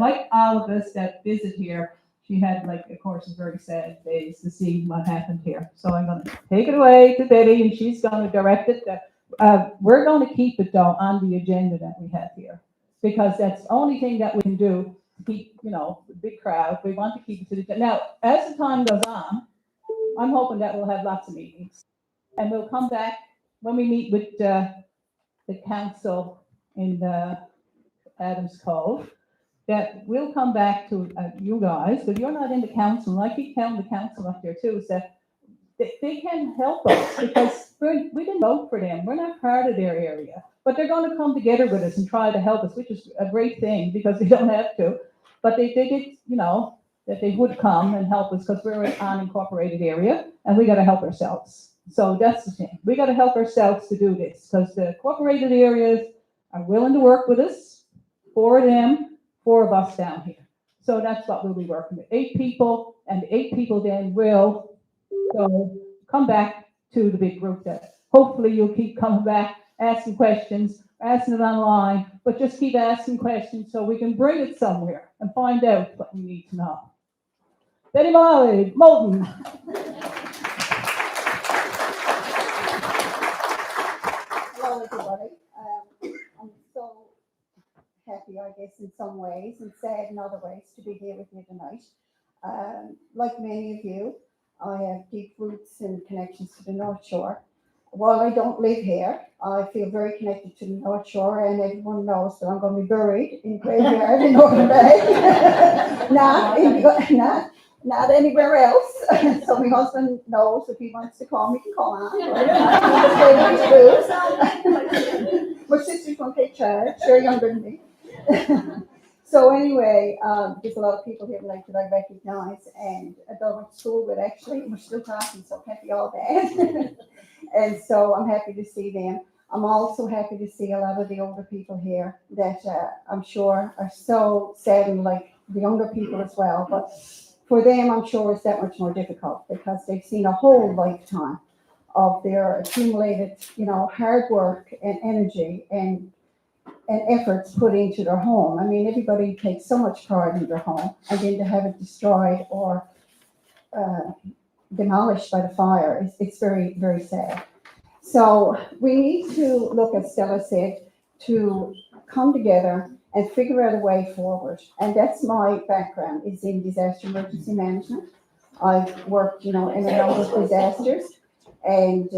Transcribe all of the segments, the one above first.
Like all of us that visit here, she had, like, of course, a very sad days to see what happened here. So I'm going to take it away to Betty, and she's going to direct it. We're going to keep it, though, on the agenda that we have here, because that's the only thing that we can do to keep, the big crowd. We want to keep it to the agenda. Now, as the time goes on, I'm hoping that we'll have lots of meetings, and we'll come back when we meet with the council in the Adams Cove, that we'll come back to you guys, because you're not in the council, and I keep telling the council up there too, is that they can help us, because we didn't vote for them, we're not part of their area, but they're going to come together with us and try to help us, which is a great thing, because they don't have to, but they did, that they would come and help us, because we're an unincorporated area, and we got to help ourselves. So that's the thing, we got to help ourselves to do this, because the incorporated areas are willing to work with us, for them, 4 of us down here. So that's what we'll be working with, 8 people, and the 8 people then will come back to the big group that hopefully you'll keep coming back, asking questions, asking it online, but just keep asking questions so we can bring it somewhere and find out what we need to know. Betty Molly, Moulton. Hello, everybody. I'm so happy, I guess, in some ways, and sad in other ways to be here with you tonight. Like many of you, I have deep roots and connections to the North Shore. While I don't live here, I feel very connected to the North Shore, and everyone knows that I'm going to be buried in graveyard in Northern Bay. Not anywhere else. So my husband knows if he wants to call me, he can call on. My sister's going to take charge. They're younger than me. So anyway, there's a lot of people here tonight that I recognize, and that I went to school with actually, and we're still talking, so it can't be all bad. And so I'm happy to see them. I'm also happy to see a lot of the older people here that I'm sure are so saddened, like the younger people as well. But for them, I'm sure it's that much more difficult, because they've seen a whole lifetime of their accumulated, hard work and energy and efforts put into their home. I mean, everybody takes so much pride in their home, and then to have it destroyed or demolished by the fire, it's very, very sad. So we need to look, as Stella said, to come together and figure out a way forward. And that's my background, is in disaster emergency management. I've worked, in a number of disasters, and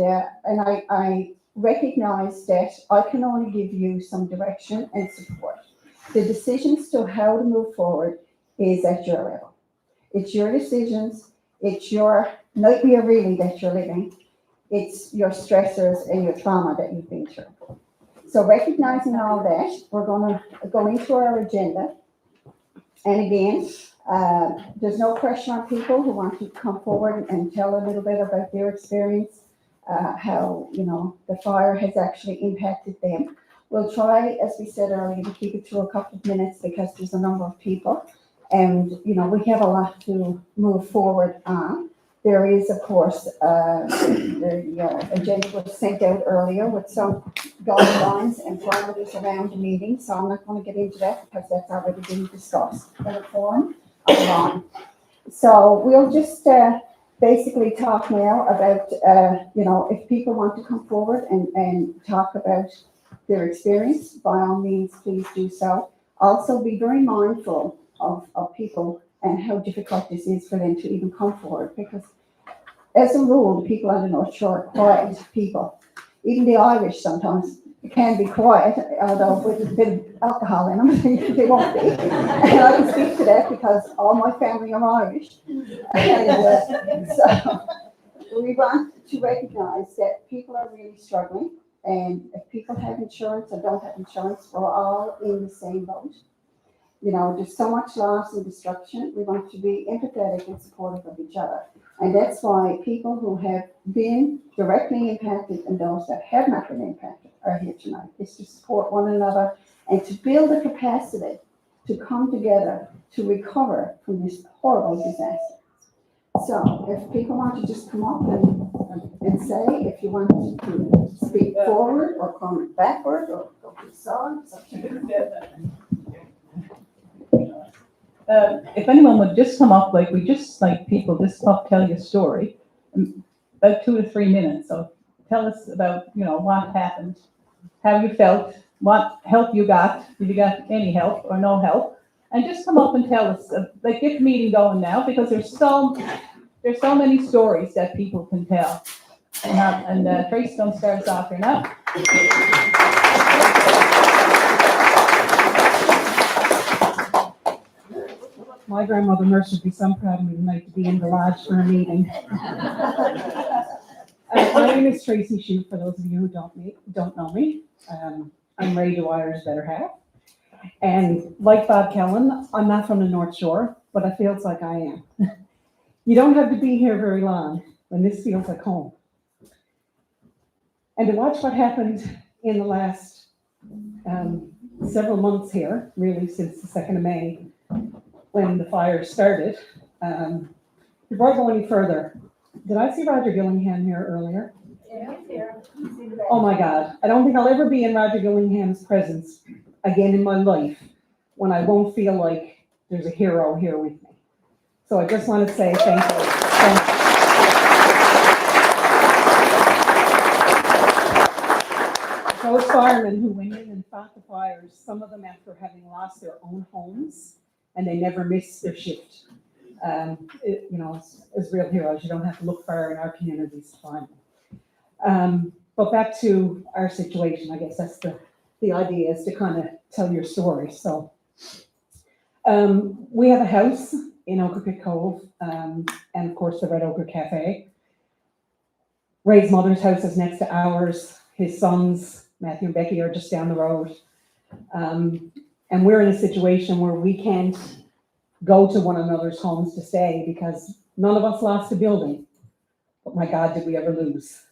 I recognize that I can only give you some direction and support. The decisions to how to move forward is at your level. It's your decisions. It's your nightmare, really, that you're living. It's your stressors and your trauma that you've been through. So recognizing all that, we're going to go into our agenda. And again, there's no pressure on people who want to come forward and tell a little bit about their experience, how, the fire has actually impacted them. We'll try, as we said earlier, to keep it to a couple of minutes, because there's a number of people. And, we have a lot to move forward on. There is, of course, the agenda was sent out earlier with some guidelines and parameters around the meeting, so I'm not going to get into that, because that's already been discussed in a forum online. So we'll just basically talk now about, if people want to come forward and talk about their experience, by all means, please do so. Also, be very mindful of people and how difficult this is for them to even come forward, because as a rule, the people on the North Shore are quiet people. Even the Irish sometimes can be quiet, although with a bit of alcohol in them, they won't be. And I can speak to that because all my family are Irish. And so we want to recognize that people are really struggling, and if people have insurance or don't have insurance, we're all in the same boat. There's so much loss and destruction. We want to be empathetic and supportive of each other. And that's why people who have been directly impacted and those that have not been impacted are here tonight, is to support one another and to build a capacity to come together to recover from this horrible disaster. So if people want to just come up and say, if you want to speak forward or come backward or go to the side, it's up to you. if anyone would just come up, like, we just like people, just come up, tell your story, about 2 to 3 minutes. So tell us about, what happened, how you felt, what help you got, if you got any help or no help, and just come up and tell us, like, get the meeting going now, because there's so many stories that people can tell. And Tracy's gonna start us off here now. My grandmother nurse would be so proud of me tonight to be in the lodge for a meeting. My name is Tracy Shute, for those of you who don't know me. I'm Ray Dwyer's better half. And like Bob Kellen, I'm not from the North Shore, but it feels like I am. You don't have to be here very long when this feels like home. And to watch what happened in the last several months here, really since the 2nd of May, when the fire started, before I go any further, did I see Roger Gillingham here earlier? Yeah, here. Oh my God, I don't think I'll ever be in Roger Gillingham's presence again in my life when I won't feel like there's a hero here with me. So I just want to say thank you. Those firemen who went in and fought the fires, some of them after having lost their own homes, and they never missed their shift. As real heroes, you don't have to look far in our communities to find them. But back to our situation, I guess that's the idea, is to kind of tell your story. So we have a house in Ocracoke Cove, and of course the Red Ochre Cafe. Ray's mother's house is next to ours. His sons, Matthew and Becky, are just down the road. And we're in a situation where we can't go to one another's homes to stay because none of us lost a building. But my God, did we ever lose?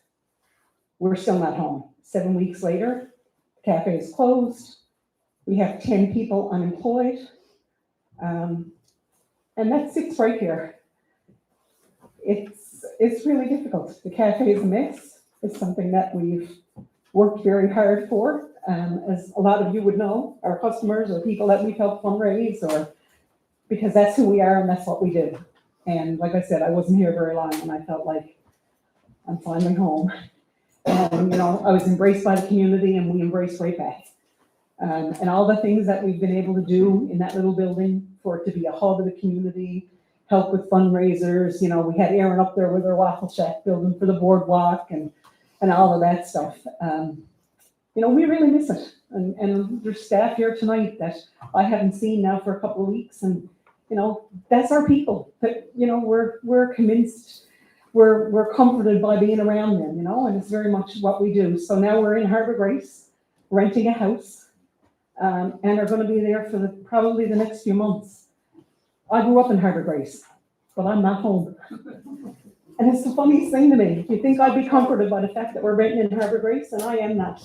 We're still not home. 7 weeks later, the cafe is closed. We have 10 people unemployed. And that sits right here. It's really difficult. The cafe is a mess. It's something that we've worked very hard for. As a lot of you would know, our customers or people that we've helped fundraise, or because that's who we are and that's what we do. And like I said, I wasn't here very long and I felt like I'm finally home. And, I was embraced by the community and we embraced right back. And all the things that we've been able to do in that little building for it to be a hub of the community, help with fundraisers. We had Aaron up there with our waffle shack building for the boardwalk and all of that stuff. We really miss it. And there's staff here tonight that I haven't seen now for a couple of weeks. And, that's our people. But, we're convinced, we're comforted by being around them, and it's very much what we do. So now we're in Harbour Grace, renting a house, and are going to be there for probably the next few months. I grew up in Harbour Grace, but I'm not home. And it's the funniest thing to me. You think I'd be comforted by the fact that we're renting in Harbour Grace, and I am not.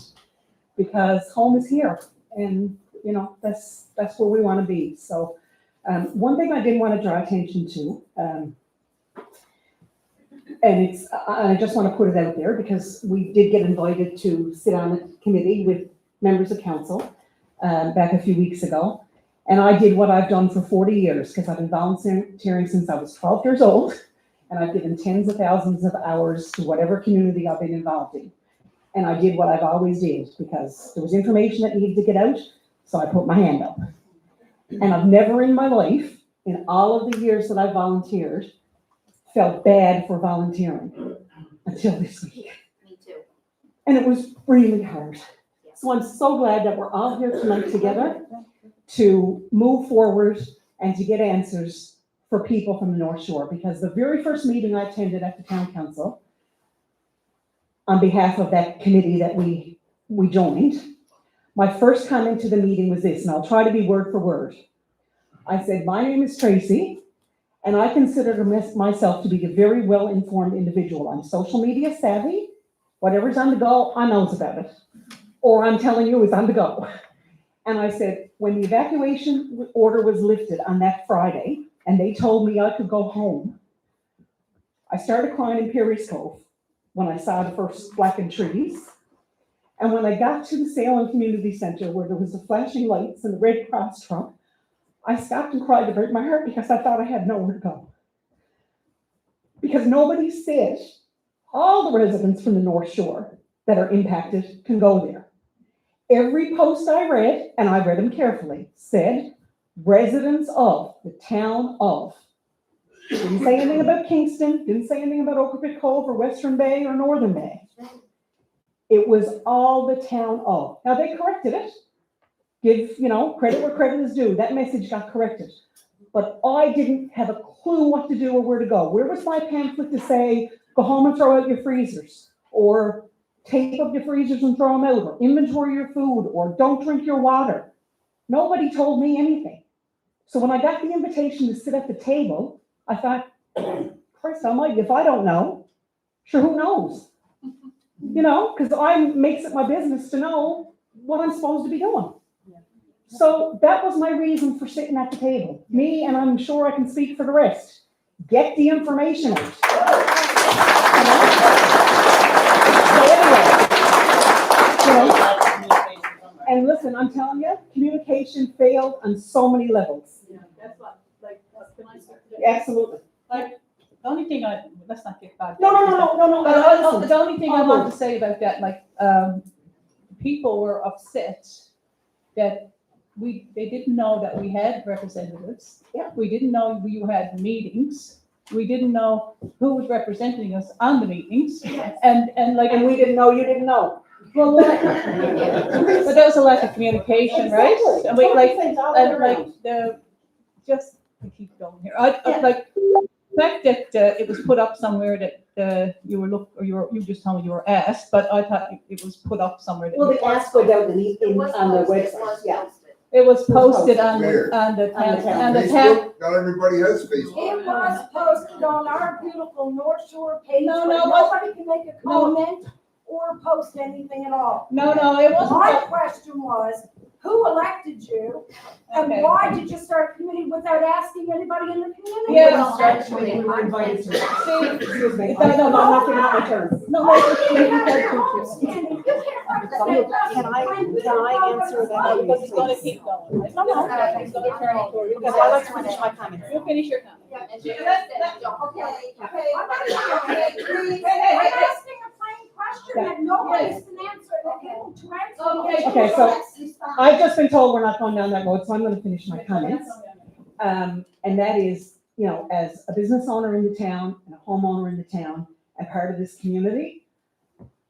Because home is here, and that's where we want to be. So one thing I did want to draw attention to, and I just want to put it out there because we did get invited to sit on a committee with members of council back a few weeks ago, and I did what I've done for 40 years because I've been volunteering since I was 12 years old, and I've given tens of thousands of hours to whatever community I've been involved in. And I did what I've always did because there was information that needed to get out, so I put my hand up. And I've never in my life, in all of the years that I volunteered, felt bad for volunteering until this week. Me too. And it was really hard. So I'm so glad that we're all here tonight together to move forward and to get answers for people from the North Shore. Because the very first meeting I attended at the town council, on behalf of that committee that we joined, my first comment to the meeting was this, and I'll try to be word for word. I said, my name is Tracy, and I consider myself to be a very well-informed individual. I'm social media savvy. Whatever's on the go, I knows about it. Or I'm telling you it's on the go. And I said, when the evacuation order was lifted on that Friday, and they told me I could go home, I started crying in Perry's Cove when I saw the first blackened trees. And when I got to the Salem Community Center where there was the flashing lights and the Red Cross truck, I stopped and cried to break my heart because I thought I had nowhere to go. Because nobody said all the residents from the North Shore that are impacted can go there. Every post I read, and I read them carefully, said residents of the town of. Didn't say anything about Kingston, didn't say anything about Oakwood Cove or Western Bay or Northern Bay. It was all the town of. Now they corrected it. Give, credit where credit is due. That message got corrected. But I didn't have a clue what to do or where to go. Where was my pamphlet to say, go home and throw out your freezers, or tape up your freezers and throw them out, or inventory your food, or don't drink your water? Nobody told me anything. So when I got the invitation to sit at the table, I thought, Christ almighty, if I don't know, sure, who knows? Because makes it my business to know what I'm supposed to be doing. So that was my reason for sitting at the table. Me, and I'm sure I can speak for the rest. Get the information out. So anyway, and listen, I'm telling you, communication failed on so many levels. Yeah, that's what, can I start? Absolutely. The only thing let's not get back. No. The only thing I want to say about that, people were upset that they didn't know that we had representatives. Yeah. We didn't know you had meetings. We didn't know who was representing us on the meetings. Yes. And we didn't know you didn't know. Well, but there was a lack of communication, right? And we keep going here. The fact that it was put up somewhere that you just told me you were asked, but I thought it was put up somewhere. Well, the ask go down on the website, yeah. It was posted on the Where? town. Facebook? Not everybody has Facebook. It was posted on our beautiful North Shore page, No, where no, nobody can make a No. comment or post anything at all. No, it wasn't. My question was, who elected you? And Okay. why did you start a committee without asking anybody in the community? Yeah. Well, Actually, we were invited to. See, Excuse me. No, I'm not giving out my turn. You have your own standing. You can't represent us. Can I answer that? But it's gonna keep going. It's gonna turn into a- Because I like to finish my comments. You finish your comment. Okay, I'm asking a plain question that nobody's been able to answer. Okay, so I've just been told we're not going down that road, so I'm going to finish my comments. And that is, as a business owner in the town and a homeowner in the town and part of this community,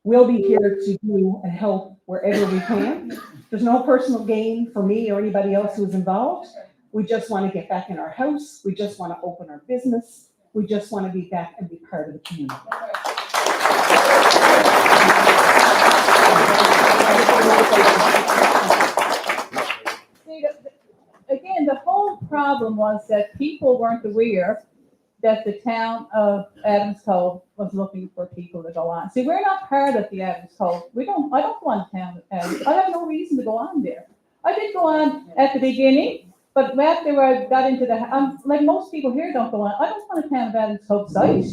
we'll be here to do and help wherever we can. There's no personal gain for me or anybody else who's involved. We just want to get back in our house. We just want to open our business. We just want to be back and be part of the community. See, again, the whole problem was that people weren't aware that the town of Adams Cove was looking for people to go on. See, we're not part of the Adams Cove. I don't go on town Adams. I have no reason to go on there. I did go on at the beginning, but after I got into like most people here don't go on. I don't want a town of Adams Cove site.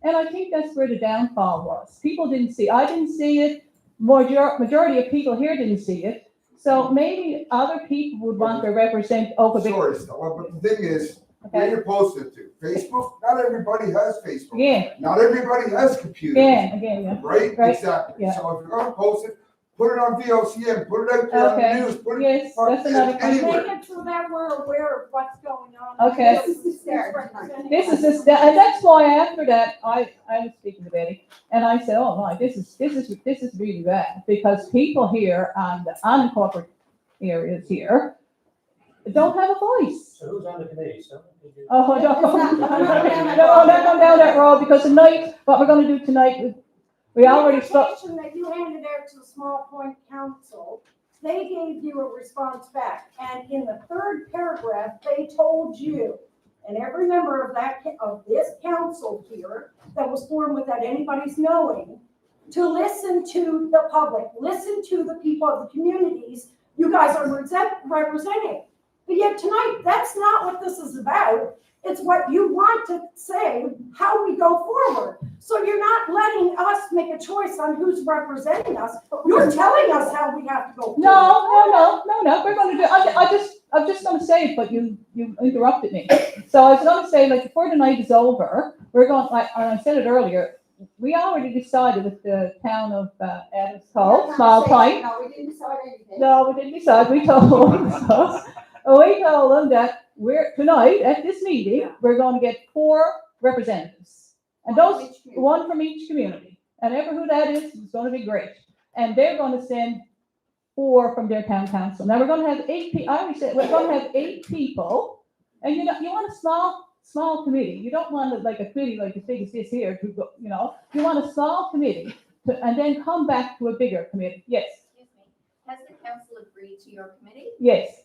And I think that's where the downfall was. People didn't see. I didn't see it. Majority of people here didn't see it. So maybe other people would want to represent Oakwood. Sorry, Stella, but the thing is, where Okay. you're posted to, Facebook, not everybody has Facebook. Yeah, Not everybody has computers. again, yeah. Right? Right, Exactly. yeah. So if you're gonna post it, put it on VLCM, put it out there on Okay. the news, put it Yes, that's another thing. anywhere. Make it so that we're aware of what's going on. Okay. This is just, and that's why after that, I was speaking to Betty, and I said, oh my, this is really bad, because people here on the unincorporated areas here don't have a voice. So who's on the committee? Oh, no, not go down that road, because tonight, what we're gonna do tonight, we already spoke. The invitation that you handed out to the Small Point Council, they gave you a response back, and in the third paragraph, they told you, and every member of this council here, that was formed without anybody's knowing, to listen to the public, listen to the people of the communities you guys are representing. But yet tonight, that's not what this is about. It's what you want to say, how we go forward. So you're not letting us make a choice on who's representing us. You're telling us how we have to go forward. No, we're gonna do, I was just gonna say it, but you interrupted me. So I was gonna say, like, before the night is over, we're going, like, and I said it earlier, we already decided with the town of, Adams Cove, Small Point. No, we didn't decide anything. No, we didn't decide, we told them that tonight, at this meeting, we're gonna get 4 representatives. And those, one from each community, and ever who that is gonna be great. And they're gonna send 4 from their town council. Now, we're gonna have 8 I already said, we're gonna have 8 people, and you want a small committee. You don't want like a committee like as big as this here to go, you want a small committee and then come back to a bigger committee. Yes, Excuse me, has the council agreed to your committee? yes,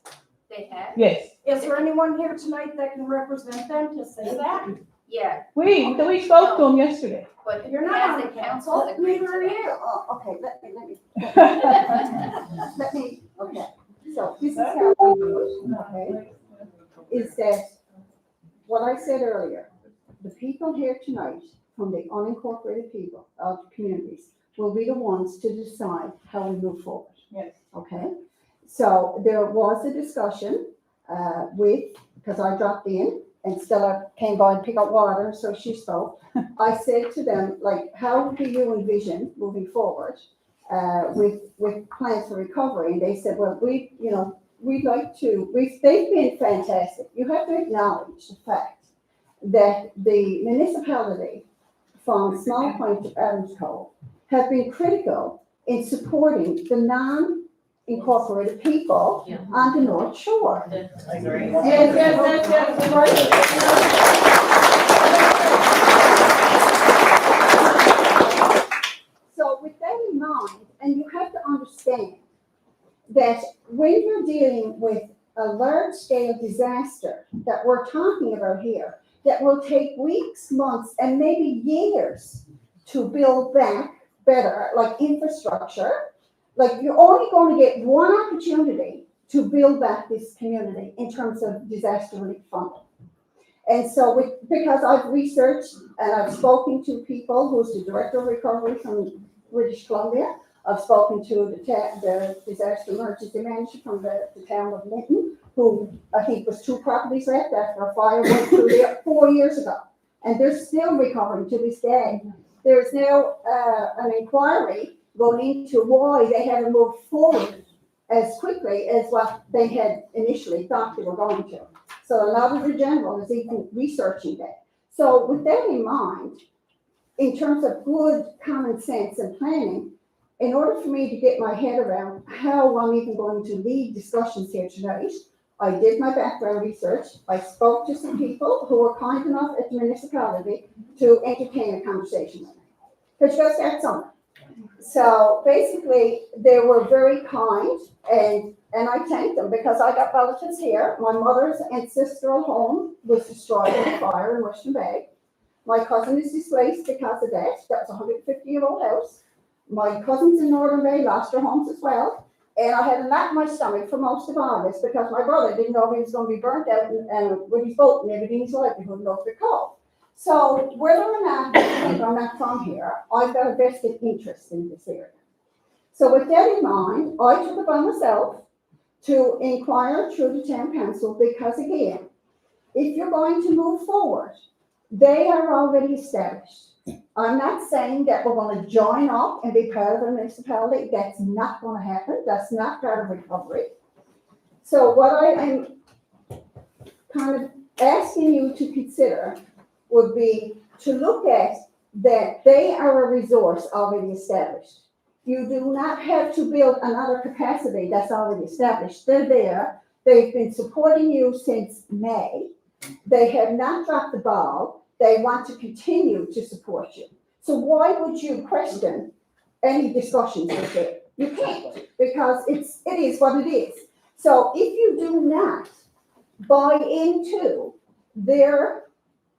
They have? yes. Is there anyone here tonight that can represent them to say that? Yeah, We spoke to them yesterday. but You're not has on the the council council, agreed to neither are that? you. Oh, okay, okay. So this is how I do it, okay? Is that what I said earlier, the people here tonight from the unincorporated people of communities will be the ones to decide how we move forward. Yes. Okay? So there was a discussion because I dropped in and Stella came by and picked up water, so she spoke. I said to them, like, how do you envision moving forward with plans for recovery? And they said, well, they've been fantastic. You have to acknowledge the fact that the municipality from Small Point to Adams Cove have been critical in supporting the non-incorporated people on the North Shore. I agree. Yes, So with that in mind, and you have to understand that when you're dealing with a large-scale disaster that we're talking about here, that will take weeks, months, and maybe years to build back better, like infrastructure, like you're only going to get one opportunity to build back this community in terms of disaster relief funding. And so because I've researched and I've spoken to people who's the director of recovery from British Columbia, I've spoken to the disaster emergency manager from the town of Linton, who I think was 2 properties left after a fire went through there 4 years ago. And they're still recovering to this day. There's now an inquiry going into why they haven't moved forward as quickly as what they had initially thought they were going to. So a lot of the general is even researching that. So with that in mind, in terms of good common sense and planning, in order for me to get my head around how I'm even going to lead discussions here tonight, I did my background research. I spoke to some people who were kind enough at the municipality to entertain a conversation with me. Because you got to start somewhere. So basically, they were very kind, and I thanked them because I got relatives here. My mother's ancestral home was destroyed in a fire in Western Bay. My cousin is displaced because of that. That was a 150-year-old house. My cousins in Northern Bay lost their homes as well. And I had a knot in my stomach for most of all this because my brother didn't know he was going to be burnt out and with his boat and everything, his livelihood North Dakota. So whether or not you think I'm not from here, I've got a vested interest in this area. So with that in mind, I took it upon myself to inquire through the town council because again, if you're going to move forward, they are already established. I'm not saying that we're going to join up and be part of a municipality. That's not going to happen. That's not part of recovery. So what I am kind of asking you to consider would be to look at that they are a resource already established. You do not have to build another capacity that's already established. They're there. They've been supporting you since May. They have not dropped the ball. They want to continue to support you. So why would you question any discussions with them? You can't, because it is what it is. So if you do not buy into their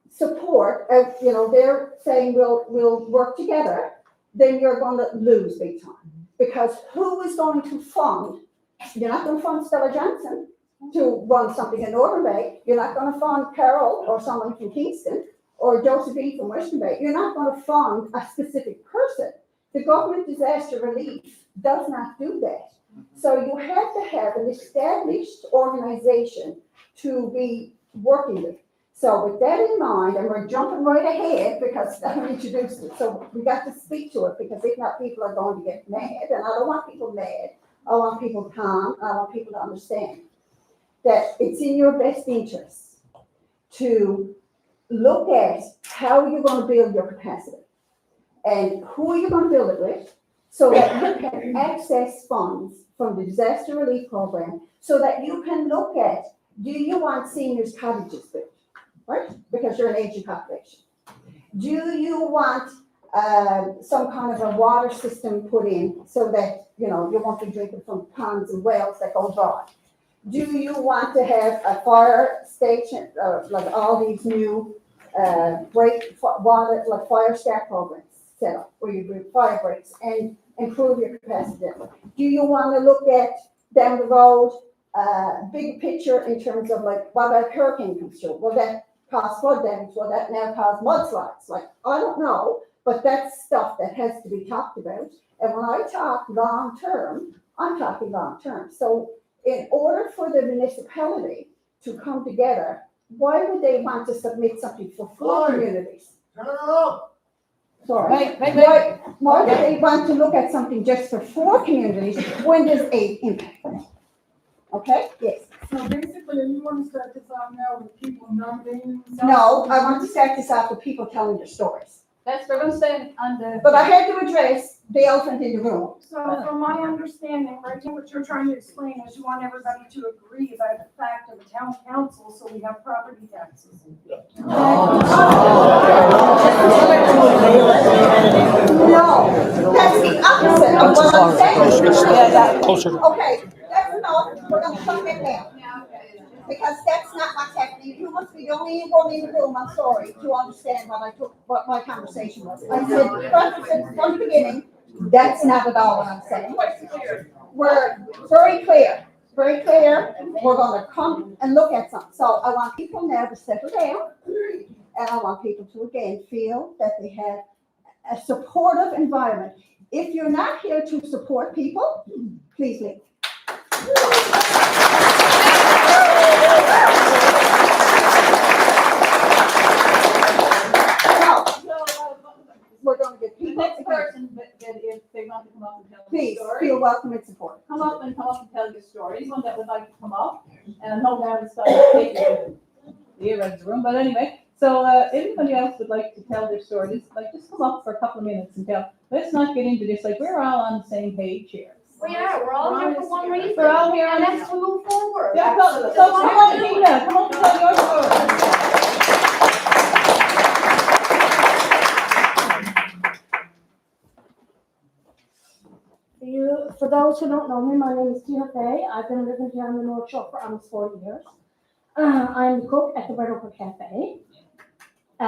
support, they're saying we'll work together, then you're going to lose big time. Because who is going to fund? You're not going to fund Stella Johnson to run something in Northern Bay. You're not going to fund Carol or someone from Kingston or Josephine from Western Bay. You're not going to fund a specific person. The government disaster relief does not do that. So you have to have an established organization to be working with. So with that in mind, and we're jumping right ahead because I introduced it, so we got to speak to it, because if not, people are going to get mad, and I don't want people mad. I want people calm, I want people to understand that it's in your best interest to look at how you're gonna build your capacity and who you're gonna build it with, so that you can access funds from the disaster relief program, so that you can look at, do you want seniors cottages built, right? Because you're an aging population. Do you want some kind of a water system put in so that, you won't be drinking from ponds and wells that go dry? Do you want to have a fire station, like all these new water, like fire staff programs set up, where you do fire breaks and improve your capacity? Do you want to look at down the road, big picture in terms of like, what about hurricane comes through? Will that cause flood damage? Will that now cause mudslides? Like, I don't know, but that's stuff that has to be talked about. And when I talk long term, I'm talking long term. So in order for the municipality to come together, why would they want to submit something for 4 communities? Turn it up. Sorry. Wait. Why do they want to look at something just for 4 communities when there's 8 impact? Okay, yes. So basically, you want to start this off now with people nominating themselves? No, I want to start this off with people telling their stories. We're gonna stay on the. But I had to address the elephant in the room. So from my understanding, right, what you're trying to explain is you want everybody to agree about the fact of the town council, so we have property taxes. No, that's the opposite of what I'm saying. Closer. Okay, that's enough, we're gonna shut that down. Because that's not what's happening. You must be the only one in the room, I'm sorry, to understand what my conversation was. I said, from the beginning, that's not at all what I'm saying. We're very clear, we're gonna come and look at something. So I want people now to settle down, and I want people to again feel that they have a supportive environment. If you're not here to support people, please leave. We're going to get The people. next person that if they want to come up and tell their Please story, feel welcome and support. come up and tell your story. Anyone that would like to come up, and no doubt it's going to take the ear out of the room. But anyway, so anybody else would like to tell their story, just come up for a couple of minutes and tell. Let's not get into this. Like, we're all on the same page here. We are, we're all here for one reason. We're all here on And that's to move forward. Yeah, so come on, Tina, come on, tell your story. For those who don't know me, my name is Tina Fay. I've been living here on the North Shore for almost 40 years. I'm the cook at the Red Oak Cafe. No,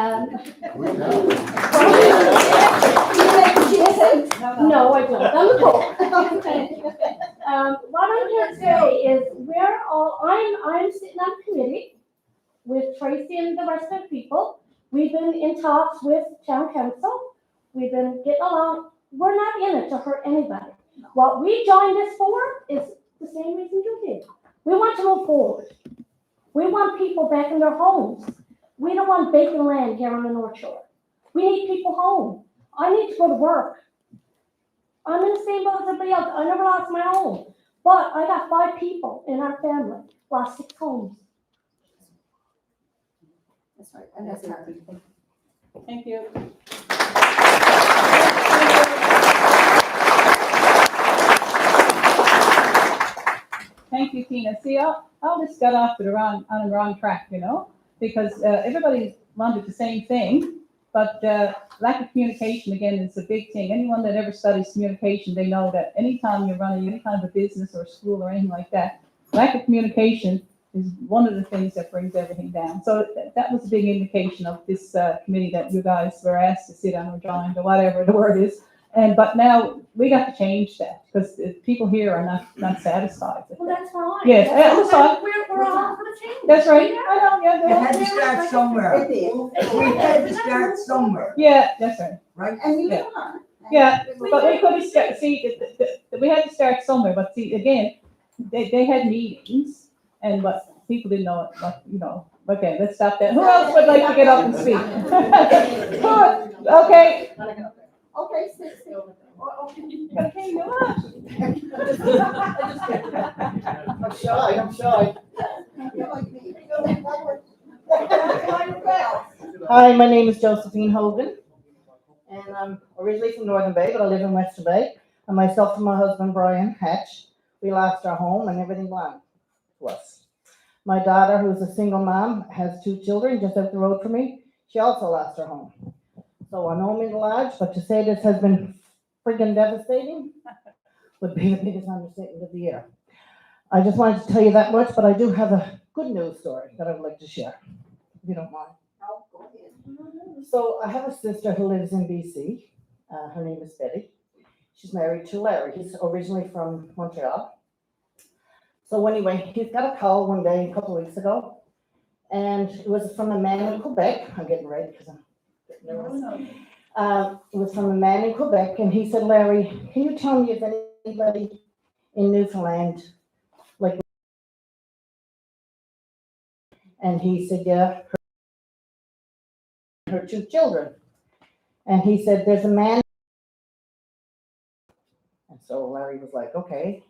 I don't. I'm the cook. What I'm here to say is I'm sitting on a committee with Tracy and the rest of the people. We've been in talks with town council. We've been getting along. We're not in it to hurt anybody. What we joined this for is the same reason you did. We want to move forward. We want people back in their homes. We don't want vacant land here on the North Shore. We need people home. I need to go to work. I'm in the same boat as everybody else. I never lost my home. But I got 5 people in our family, lost 6 homes. That's right, and that's happy. Thank you. Thank you, Tina. See, all this got off on the wrong track, because everybody wanted the same thing, but lack of communication, again, is a big thing. Anyone that ever studies communication, they know that anytime you're running any kind of a business or school or anything like that, lack of communication is one of the things that brings everything down. So that was a big indication of this committee that you guys were asked to sit on or join or whatever the word is. But now we got to change that because people here are not satisfied with Well, that. that's fine. Yes, that's fine. We're all for the change. That's right. I know, yeah, We had to start somewhere. It did. We had to start somewhere, yeah, that's right. right? And we Yeah. will learn. Yeah, but we could start, see, we had to start somewhere, but see, again, they had meetings, and but people didn't know it, but, you know, okay, let's stop that. Who else would like to get up and speak? Okay. Okay, sit. Okay, you are. I'm shy. Hi, my name is Josephine Hogan, and I'm originally from Northern Bay, but I live in Western Bay. And myself and my husband Brian Hatch, we lost our home and everything belonged to us. My daughter, who's a single mom, has 2 children just up the road from me. She also lost her home. So I know I'm in the lodge, but to say this has been friggin' devastating would be the biggest understatement of the year. I just wanted to tell you that much, but I do have a good news story that I would like to share, if you don't mind. So I have a sister who lives in BC. Her name is Betty. She's married to Larry. He's originally from Montreal. So anyway, he's got a call one day a couple of weeks ago, and it was from a man in Quebec. I'm getting ready because I'm getting nervous. It was from a man in Quebec, and he said, Larry, can you tell me if anybody in Newfoundland, like, and he said, yeah, her 2 children. And he said, there's a man. And so Larry was like, okay.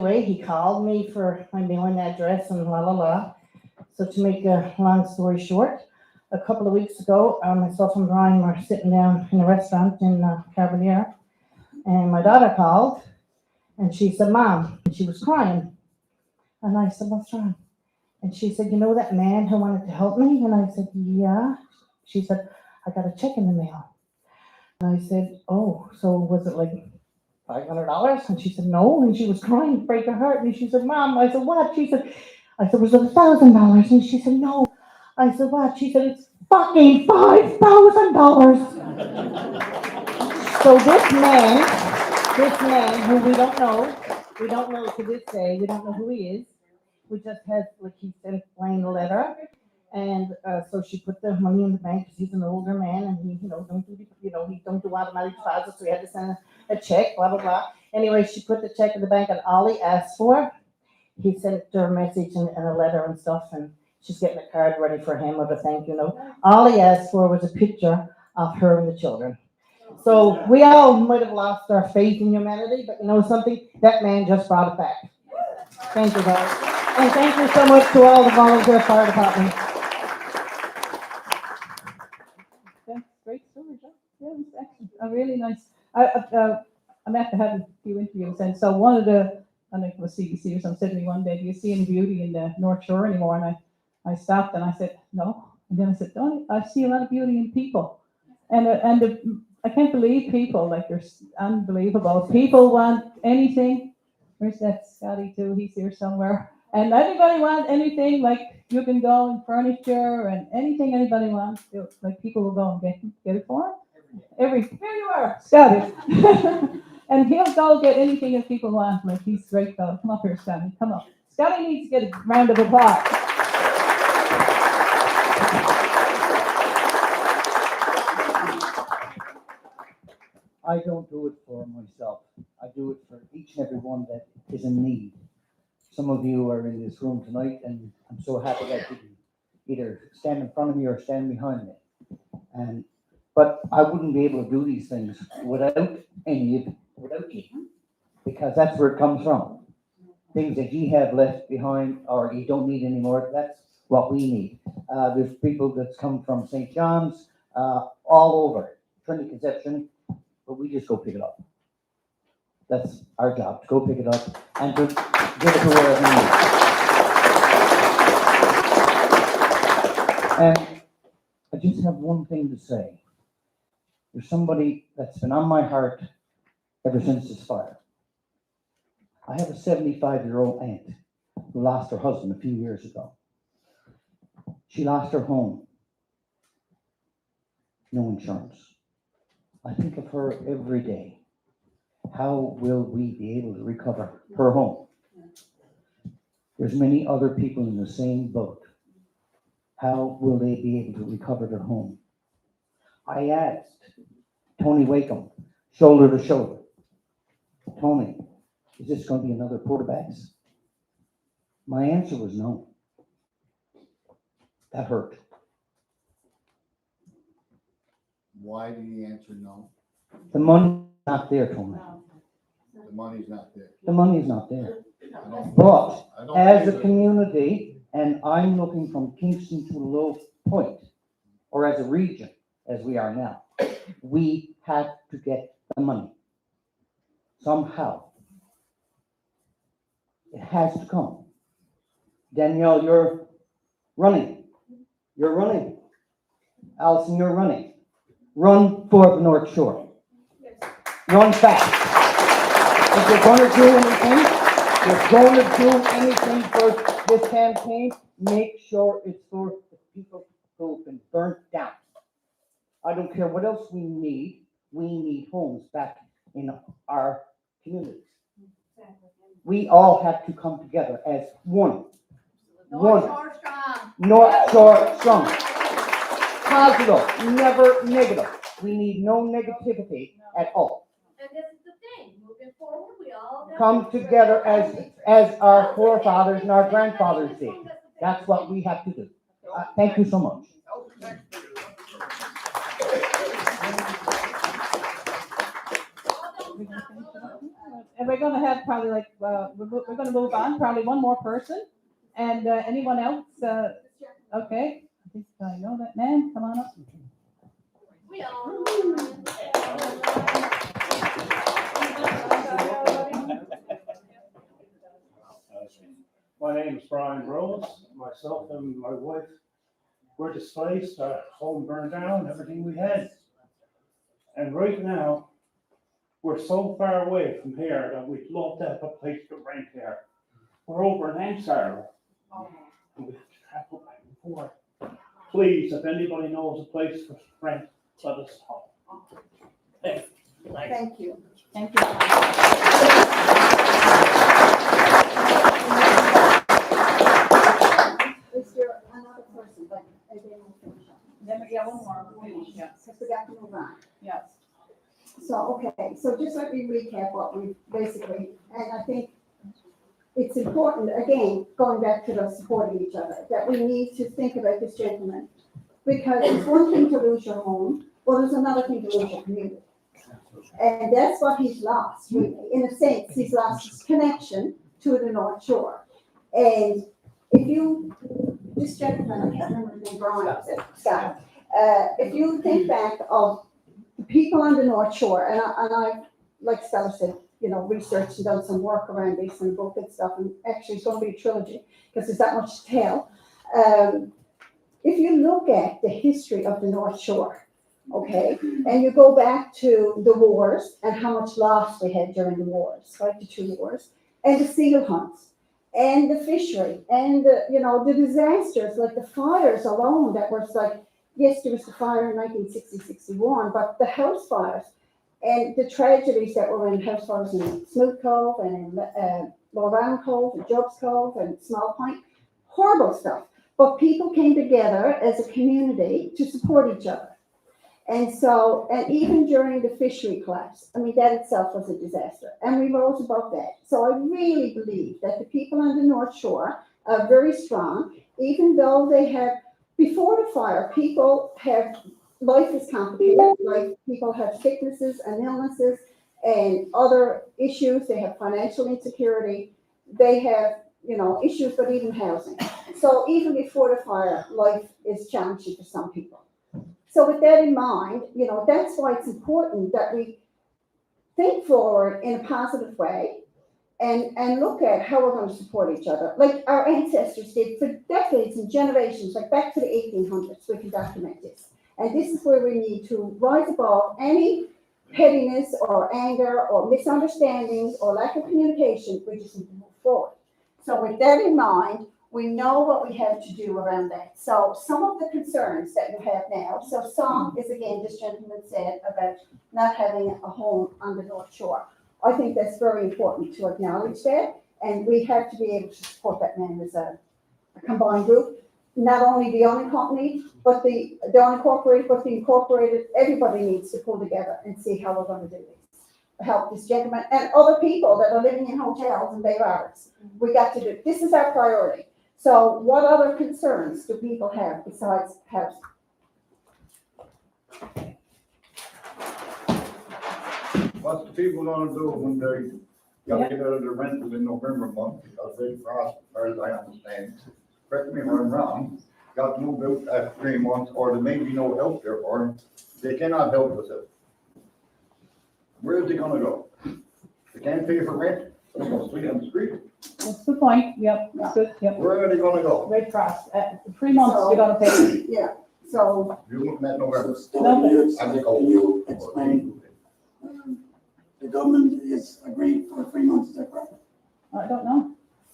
Anyway, he called me for my mailing address and la la la. So to make a long story short, a couple of weeks ago, myself and Brian were sitting down in a restaurant in Carbonear, and my daughter called, and she said, Mom, and she was crying. And I said, what's wrong? And she said, you know that man who wanted to help me? And I said, yeah. She said, I got a check in the mail. And I said, oh, so was it like $500? And she said, no. And she was crying to break her heart. And she said, Mom, I said, what? She said, I said, was it $1,000? And she said, no. I said, what? She said, it's fucking $5,000. So this man who we don't know to this day, we don't know who he is. We just had, like, he sent Blaine a letter. And so she put the money in the bank because he's an older man and he, he don't do automatic deposits, so he had to send a check, blah, blah, blah. Anyway, she put the check in the bank and all he asked for, he sent her a message and a letter and stuff, and she's getting a card ready for him of a thank you note. All he asked for was a picture of her and the children. So we all might have lost our faith in humanity, but you know something? That man just brought it back. Thank you, guys. And thank you so much to all the volunteer fire departments. Great story, John. Yeah, it was excellent. Really nice. I'm after having a few interviews, and so one of the, I think it was CBC or something, said to me one day, do you see any beauty in the Northshore anymore? And I stopped and I said, no. And then I said, don't I see a lot of beauty in people. And I can't believe people, like, they're unbelievable. People want anything. Where's that Scotty too? He's here somewhere. And everybody wants anything, like, you can go in furniture and anything anybody wants, like, people will go and get it for them. Here you are, Scotty. And he'll go get anything that people want, like, he's a great fellow. Come up here, Scotty, come up. Scotty needs to get a round of applause. I don't do it for myself. I do it for each and every one that is in need. Some of you are in this room tonight, and I'm so happy that you can either stand in front of me or stand behind me. But I wouldn't be able to do these things without you, because that's where it comes from. Things that you have left behind or you don't need anymore, that's what we need. There's people that's come from St. John's, all over, Trinity Conception, but we just go pick it up. That's our job, to go pick it up and to give it to wherever we need. And I just have one thing to say. There's somebody that's been on my heart ever since this fire. I have a 75-year-old aunt who lost her husband a few years ago. She lost her home. No insurance. I think of her every day. How will we be able to recover her home? There's many other people in the same boat. How will they be able to recover their home? I asked Tony Wakeham, shoulder to shoulder. Tony, is this gonna be another Portabags? My answer was no. That hurt. Why did he answer no? The money's not there, Tony. The money's not there. The money's not there. I don't- But I don't as a believe it. community, and I'm looking from Kingston to Low Point, or as a region, as we are now, we have to get the money. Somehow. It has to come. Danielle, you're running. You're running. Allison, you're running. Run for the North Shore. Run fast. If you're gonna do anything for this campaign, make sure it's for the people who have been burnt down. I don't care what else we need homes back in our communities. We all have to come together as one. North Shore strong. North Shore strong. Positive, never negative. We need no negativity at all. And this is the thing, moving forward, we all. have Come to- together as our forefathers and our grandfathers did. That's what we have to do. Thank you so much. And we're gonna have probably like, we're gonna move on, probably one more person. And anyone else? Okay, I think I know that man, come on up. We all. My name is Brian Rose. Myself and my wife were displaced, our home burned down, everything we had. And right now, we're so far away from here that we'd love to have a place to rent here. We're over in Hampshire. And we have to travel back and forth. Please, if anybody knows a place for rent, let us know. Thanks. Thank you. Thank you. Is there another person, but I didn't finish up? Yeah, one more, yeah, Because we got to move on. yes. So, okay, so just let me recap what we basically, and I think it's important, again, going back to the supporting each other, that we need to think about this gentleman. Because it's one thing to lose your home, but there's another thing to lose your community. And that's what he's lost, really. In a sense, he's lost his connection to the North Shore. And if you, this gentleman, I can't remember his name, Brian, Scott, if you think back of the people on the North Shore, and I, like Stella said, you know, researched and done some work around this and book and stuff, and actually it's going to be a trilogy, because there's that much to tell. If you look at the history of the North Shore, okay, and you go back to the wars and how much loss we had during the wars, right, the 2 wars, and the seal hunts, and the fishery, and the, you know, the disasters, like the fires alone, that was like, yes, there was the fire in 1960-61, but the house fires and the tragedies that were in house fires in Smoot Cove and in Loran Cove and Jobs Cove and Small Point, horrible stuff. But people came together as a community to support each other. And so, and even during the fishery collapse, I mean, that itself was a disaster. And we rose above that. So I really believe that the people on the North Shore are very strong, even though they have, before the fire, people have, life is complicated. Like people have sicknesses and illnesses and other issues. They have financial insecurity. They have, you know, issues with even housing. So even before the fire, life is challenging for some people. So with that in mind, you know, that's why it's important that we think forward in a positive way and look at how we're going to support each other. Like our ancestors did for decades and generations, like back to the 1800s, we can document this. And this is where we need to rise above any pettiness or anger or misunderstandings or lack of communication. We just need to move forward. So with that in mind, we know what we have to do around that. So some of the concerns that you have now, so some is again, this gentleman said about not having a home on the North Shore. I think that's very important to acknowledge that, and we have to be able to support that man as a combined group. not only the unaccompanied, but the unincorporated, but the incorporated, everybody needs to pull together and see how we're gonna do this. Help this gentleman and other people that are living in hotels and Bay Roberts. We got to do, this is our priority. So what other concerns do people have besides housing? What's the people gonna do when they gotta get out of their rentals in November month, because they frost, as far as I understand. Correct me if I'm wrong, got to move out after 3 months, or there may be no help there for them. They cannot help with it. Where is they gonna go? They can't pay for rent, they're gonna sleep on the street. That's the point, yep, that's good, yep. Where are they gonna go? Red Cross, 3 months, you're gonna pay. Yeah, so, You're looking at November. No. I think Can you explain, the government is agreed for 3 months, is that correct? I don't know.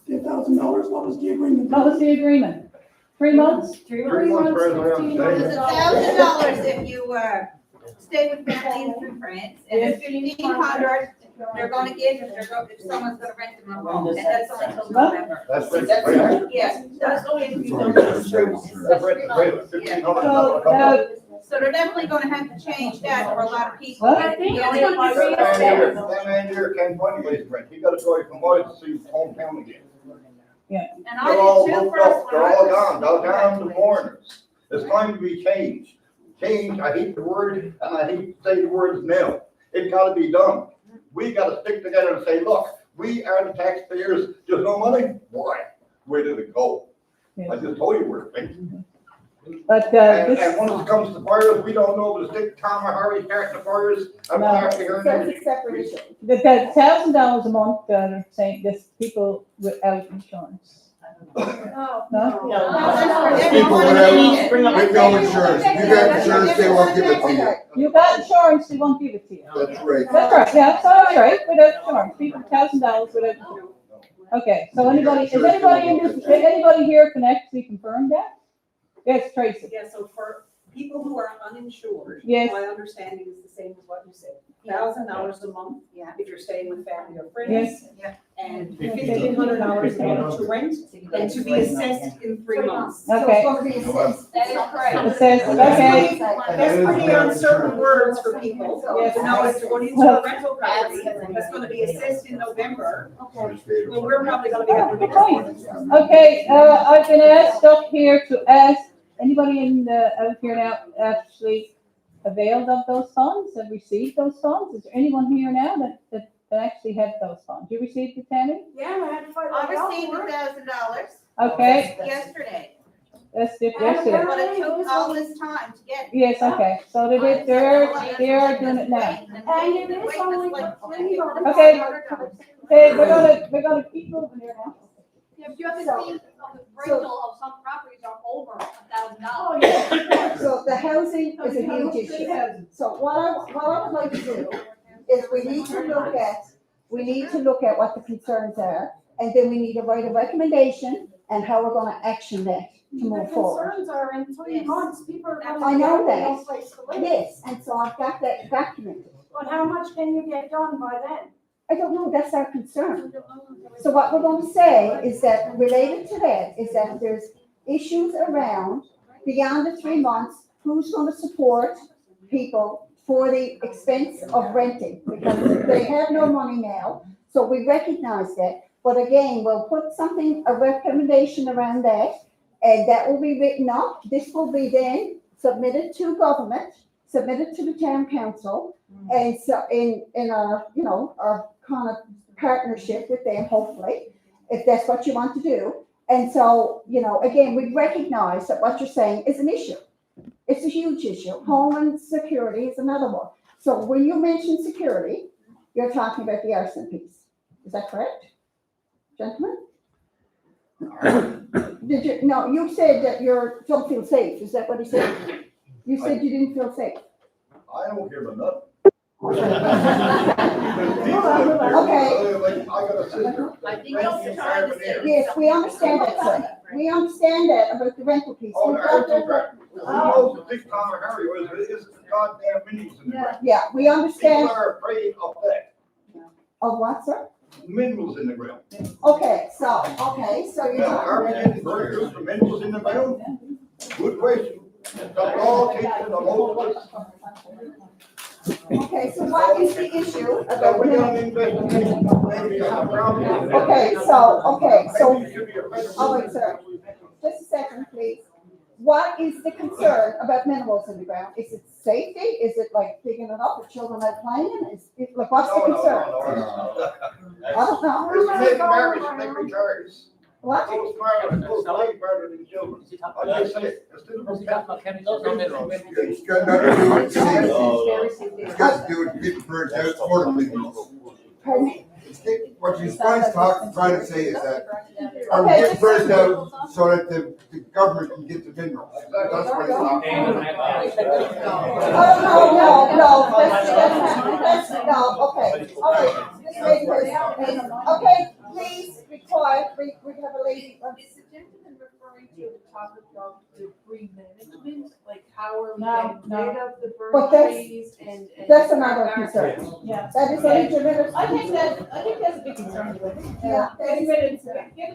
$10,000, what was the agreement? What was the agreement? 3 months? 3 months, for as I It's understand. $1,000 if you, stay with family and friends, and it's $1,500, they're gonna give if someone's gonna rent them a home, and that's only till November. That's right. Yes, that's only if you don't. That's right. So, So they're definitely gonna have to change that for a lot of people. What? I think The it's only gonna part- be That man here can't find a place to rent. He gotta go from Lloyd to see his hometown again. And They're all I did too moved first up, when they're I all was- gone, they're down to foreigners. It's time to be changed. Change, I hate the word, and I hate to say the word now. It's gotta be done. We gotta stick together and say, look, we are the taxpayers, there's no money, why? Where did it go? I just told you where it went. but, And this, when it comes to fires, we don't know if it's Dick, Tom, or Harry starting the fires. I'm No. not so hearing it's it. a separate issue. the $1,000 a month, they're saying this people without insurance. No. No? No, No. that's for People everyone. without- Bring up- With no insurance, you got insurance, they won't give it to you. Okay, You got insurance, they won't give it to you. That's right. That's right, yeah, so that's right, without insurance, people $1,000 without insurance. Okay, so anybody, is anybody in this, anybody here can actually confirm that? Yes, Tracy. Yeah, so for people who are uninsured, Yes. my understanding is the same as what you said. $1,000 a month, Yeah. if you're staying with family or friends. Yes. Yeah. And $1,500 a month to rent, and to be assessed in 3 months. so it's Okay. gonna be assessed. That is correct. It says, okay, That's pretty uncertain words for people. Yes. To know if they're going into a rental property, that's gonna be assessed in November, when we're probably gonna be having a big Right. Okay, I've been asked up here to ask, anybody in the, out here now actually availed of those funds, have received those funds? Is there anyone here now that actually had those funds? You received it, Tammy? Yeah, I had to fight. I received $1,000 Okay, yesterday, that's it, yesterday. but it took all this time to get. Yes, okay, so they did, they're doing it now. And it is only $300. Okay. Okay, we're gonna keep moving here now. If you have to see of the rental of some properties are over $1,000. Oh, yeah. So the housing is a huge issue. So what I would like to do is we need to look at what the concerns are, and then we need to write a recommendation and how we're gonna action that to The move forward. concerns are in 3 months, people are gonna. I know that. have no place to live. Yes, and so I've got that documented. But how much can you get done by then? I don't know, that's our concern. So what we're going to say is that related to that is that there's issues around beyond the 3 months, who's going to support people for the expense of renting? Because they have no money now, so we recognize that. But again, we'll put something, a recommendation around that, and that will be written up. This will be then submitted to government, submitted to the town council, and so in our, our kind of partnership with them, hopefully, if that's what you want to do. And so, again, we recognize that what you're saying is an issue. It's a huge issue. Homeland security is another one. So when you mention security, you're talking about the arson piece. Is that correct, gentlemen? No, you said that you don't feel safe. Is that what he said? You said you didn't feel safe. I don't give a nut. Okay. I got a sister. I think you're trying to say. Yes, we understand that, sir. We understand that about the rental piece. Oh, We've the got Harry, that- who knows the Dick, Tom, or Harry was, it's the goddamn minis in there. Yeah, we People understand. are afraid of that. Of what, sir? minerals in the ground. Okay, so you're Now, are we talking, getting very good for minerals in the ground? Good question. That's all taken to the whole. okay, so what is the issue So about we're gonna minerals? investigate, maybe it's a problem. Okay, so, Maybe it should be a better- oh, wait, sir. Just a second, please. What is the concern about minerals in the ground? Is it safety? Is it like digging it up or children are playing? Is it, like, what's the No, concern? no. I don't know. It's making marriage, making cars. What? Goes farther than children. I just say, it. It's still It's got nothing to do with safety. It's got to do with getting birds out quarterly. Pardon me? What you're trying to say is that, are we getting birds out so that the government can get the minerals? That's what it's about. Oh, no, okay, all right. Just wait, please. Okay, please be quiet, we have a lady. Is the gentleman referring to the topic of debris management, like how are we No, getting rid of the But bird that's- trees and? That's another concern. Yeah. That is a legitimate. I think that's a big concern with it. Yeah. Getting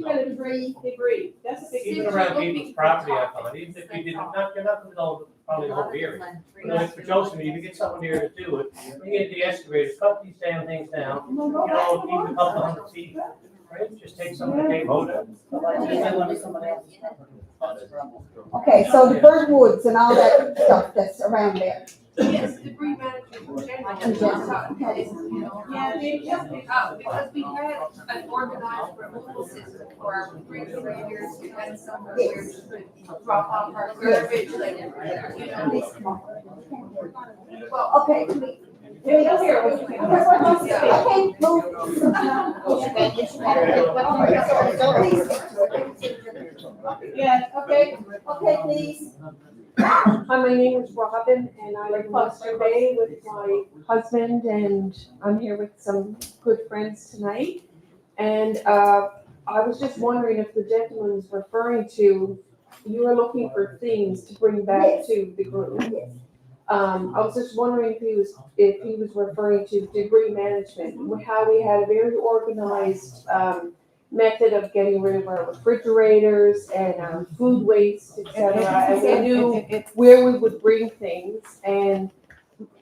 rid of debris, that's a big Even concern. around people's property, I thought, even if you didn't, You're not gonna go probably the whole area. But if for Joseph, if you get someone here to do it, you get the excavators, cut these damn things down, even a couple hundred feet, right? Just take some of the gate loader. Okay, so the bird woods and all that stuff that's around there. yes, debris management in general. In general, okay. You know, Yeah, because we had an organized removal system for our refrigerators, we had somewhere where we could drop off our garbage, like, you know. Well, okay. Yeah, okay. Okay, please. Hi, my name is Robin, and I live in Western Bay with my husband, and I'm here with some good friends tonight. And I was just wondering if the gentleman was referring to, you were looking for things to bring back to the group. Yes. I was just wondering if he was referring to debris management, how we had a very organized method of getting rid of our refrigerators and our food waste, et cetera. And we knew where we would bring things. And,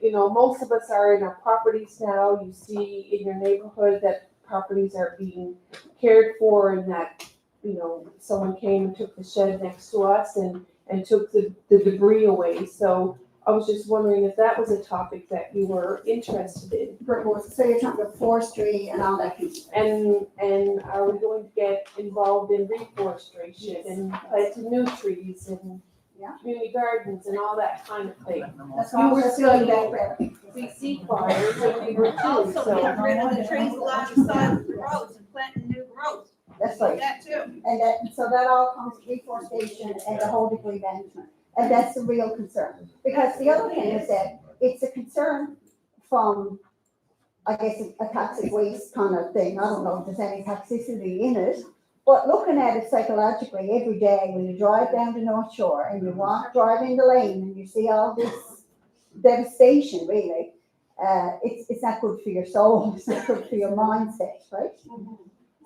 you know, most of us are in our properties now. You see in your neighborhood that properties are being cared for and that, you know, someone came and took the shed next to us and took the debris away. So I was just wondering if that was a topic that you were interested in. So you're talking about forestry and all that. And are we going to get involved in reforestation and planting new trees and Yeah. community gardens and all that kind of thing? That's why we're studying that better. We see fires and we were too, Also, so. get rid of the trees along the side of the roads and planting new growth. That's right. That too. So that all comes to reforestation and the whole debris management. And that's the real concern. Because the other thing is that it's a concern from, I guess, a toxic waste kind of thing. I don't know if there's any toxicity in it. But looking at it psychologically every day when you drive down to Northshore and you drive in the lane and you see all this devastation, really, it's not good for your soul. It's not good for your mindset, right?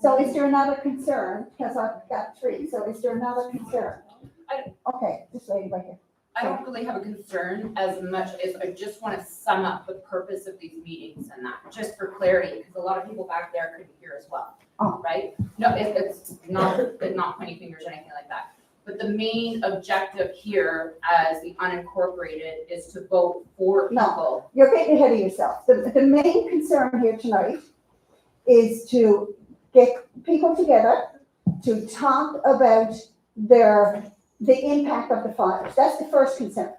So is there another concern? Because I've got three. So is there another concern? Okay, this lady right here. I don't really have a concern as much as I just want to sum up the purpose of these meetings and that, just for clarity, because a lot of people back there couldn't hear as well, Oh. right? No, it's not pointing fingers or anything like that. But the main objective here as the unincorporated is to vote for No. people. You're getting ahead of yourself. The main concern here tonight is to get people together to talk about the impact of the fires. That's the first concern.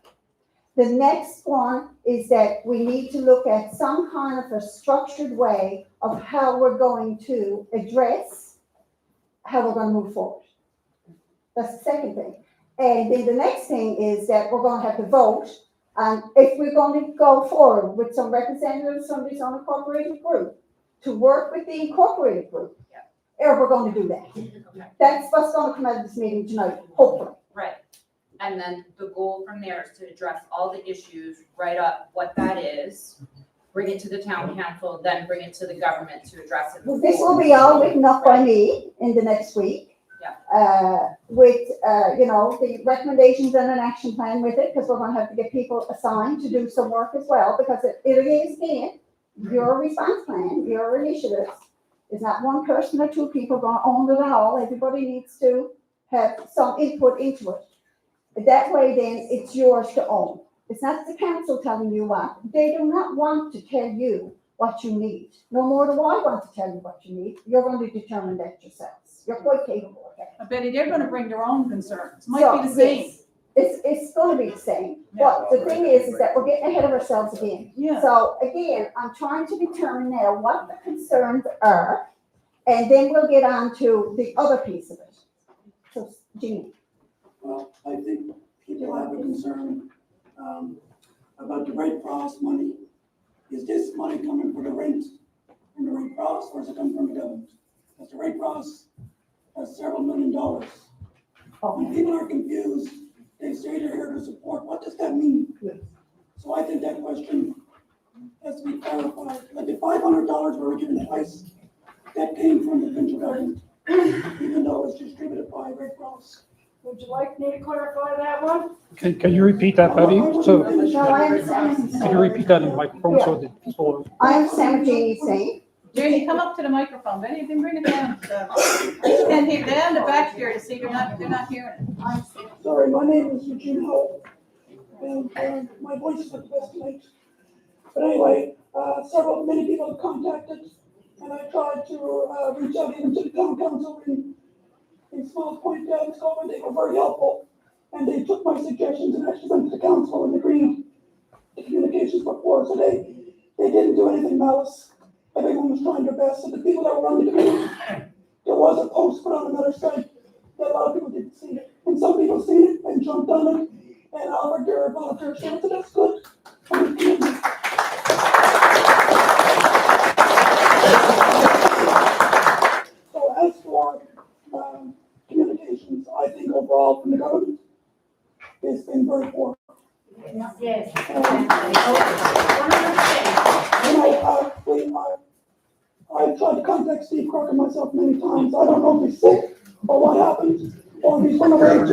The next one is that we need to look at some kind of a structured way of how we're going to address how we're going to move forward. That's the second thing. And then the next thing is that we're going to have to vote. And if we're going to go forward with some representatives from this unincorporated group to work with the incorporated group, or we're going to do that. Okay. That's what's going to come out of this meeting tonight, hopefully. Right. And then the goal from there is to address all the issues, write up what that is, bring it to the town council, then bring it to the government to address it. Well, this will be all written up by me in the next week. With, the recommendations and an action plan with it, because we're gonna have to get people assigned to do some work as well, because it is, again, your response plan, your initiatives. It's not one person or two people gonna own it all. Everybody needs to have some input into it. That way then it's yours to own. It's not the council telling you what. They do not want to tell you what you need. No more do I want to tell you what you need. You're going to determine that yourselves. You're quite capable of that. Betty, they're gonna bring their own concerns. Might So, be the same. yes, it's going to be the same. But the thing is that we're getting ahead of ourselves again. Yeah. So again, I'm trying to determine now what the concerns are, and then we'll get on to the other piece of it. So, Jeannie. Well, I think people have a concern, about the Red Cross money. Is this money coming for the rent from the Red Cross, or is it coming from the government? Because the Red Cross has several $1 million. And people are confused. They say they're here to support. What does that mean? So I think that question has to be clarified. Like the $500 we were given twice, that came from the provincial government, even though it's distributed by Red Cross. Would you like me to clarify that one? Can you repeat that, Betty? So, No, I understand. can you repeat that in the microphone so that people? I understand what Jeannie's saying. Jeannie, come up to the microphone. Benny, you can bring it down. Stand here, down the back here to see they're not hearing it. Sorry, my name is Eugene Hope, and my voice is at the best tonight. But anyway, many people have contacted, and I tried to reach out even to the town council in Small Point, Scotland. They were very helpful, and they took my suggestions and actually went to the council and agreed the communications before, so they didn't do anything malice. Everyone was trying their best, and the people that were on the committee, there was a post put on another site that a lot of people didn't see it, and some people seen it and jumped on it and offered their volunteership, so that's good. So as for communications, I think overall from the government, it's been very poor. Yes. I've tried to contact Steve Crocker myself many times. I don't know if he's sick or what happened, or if he's run away to.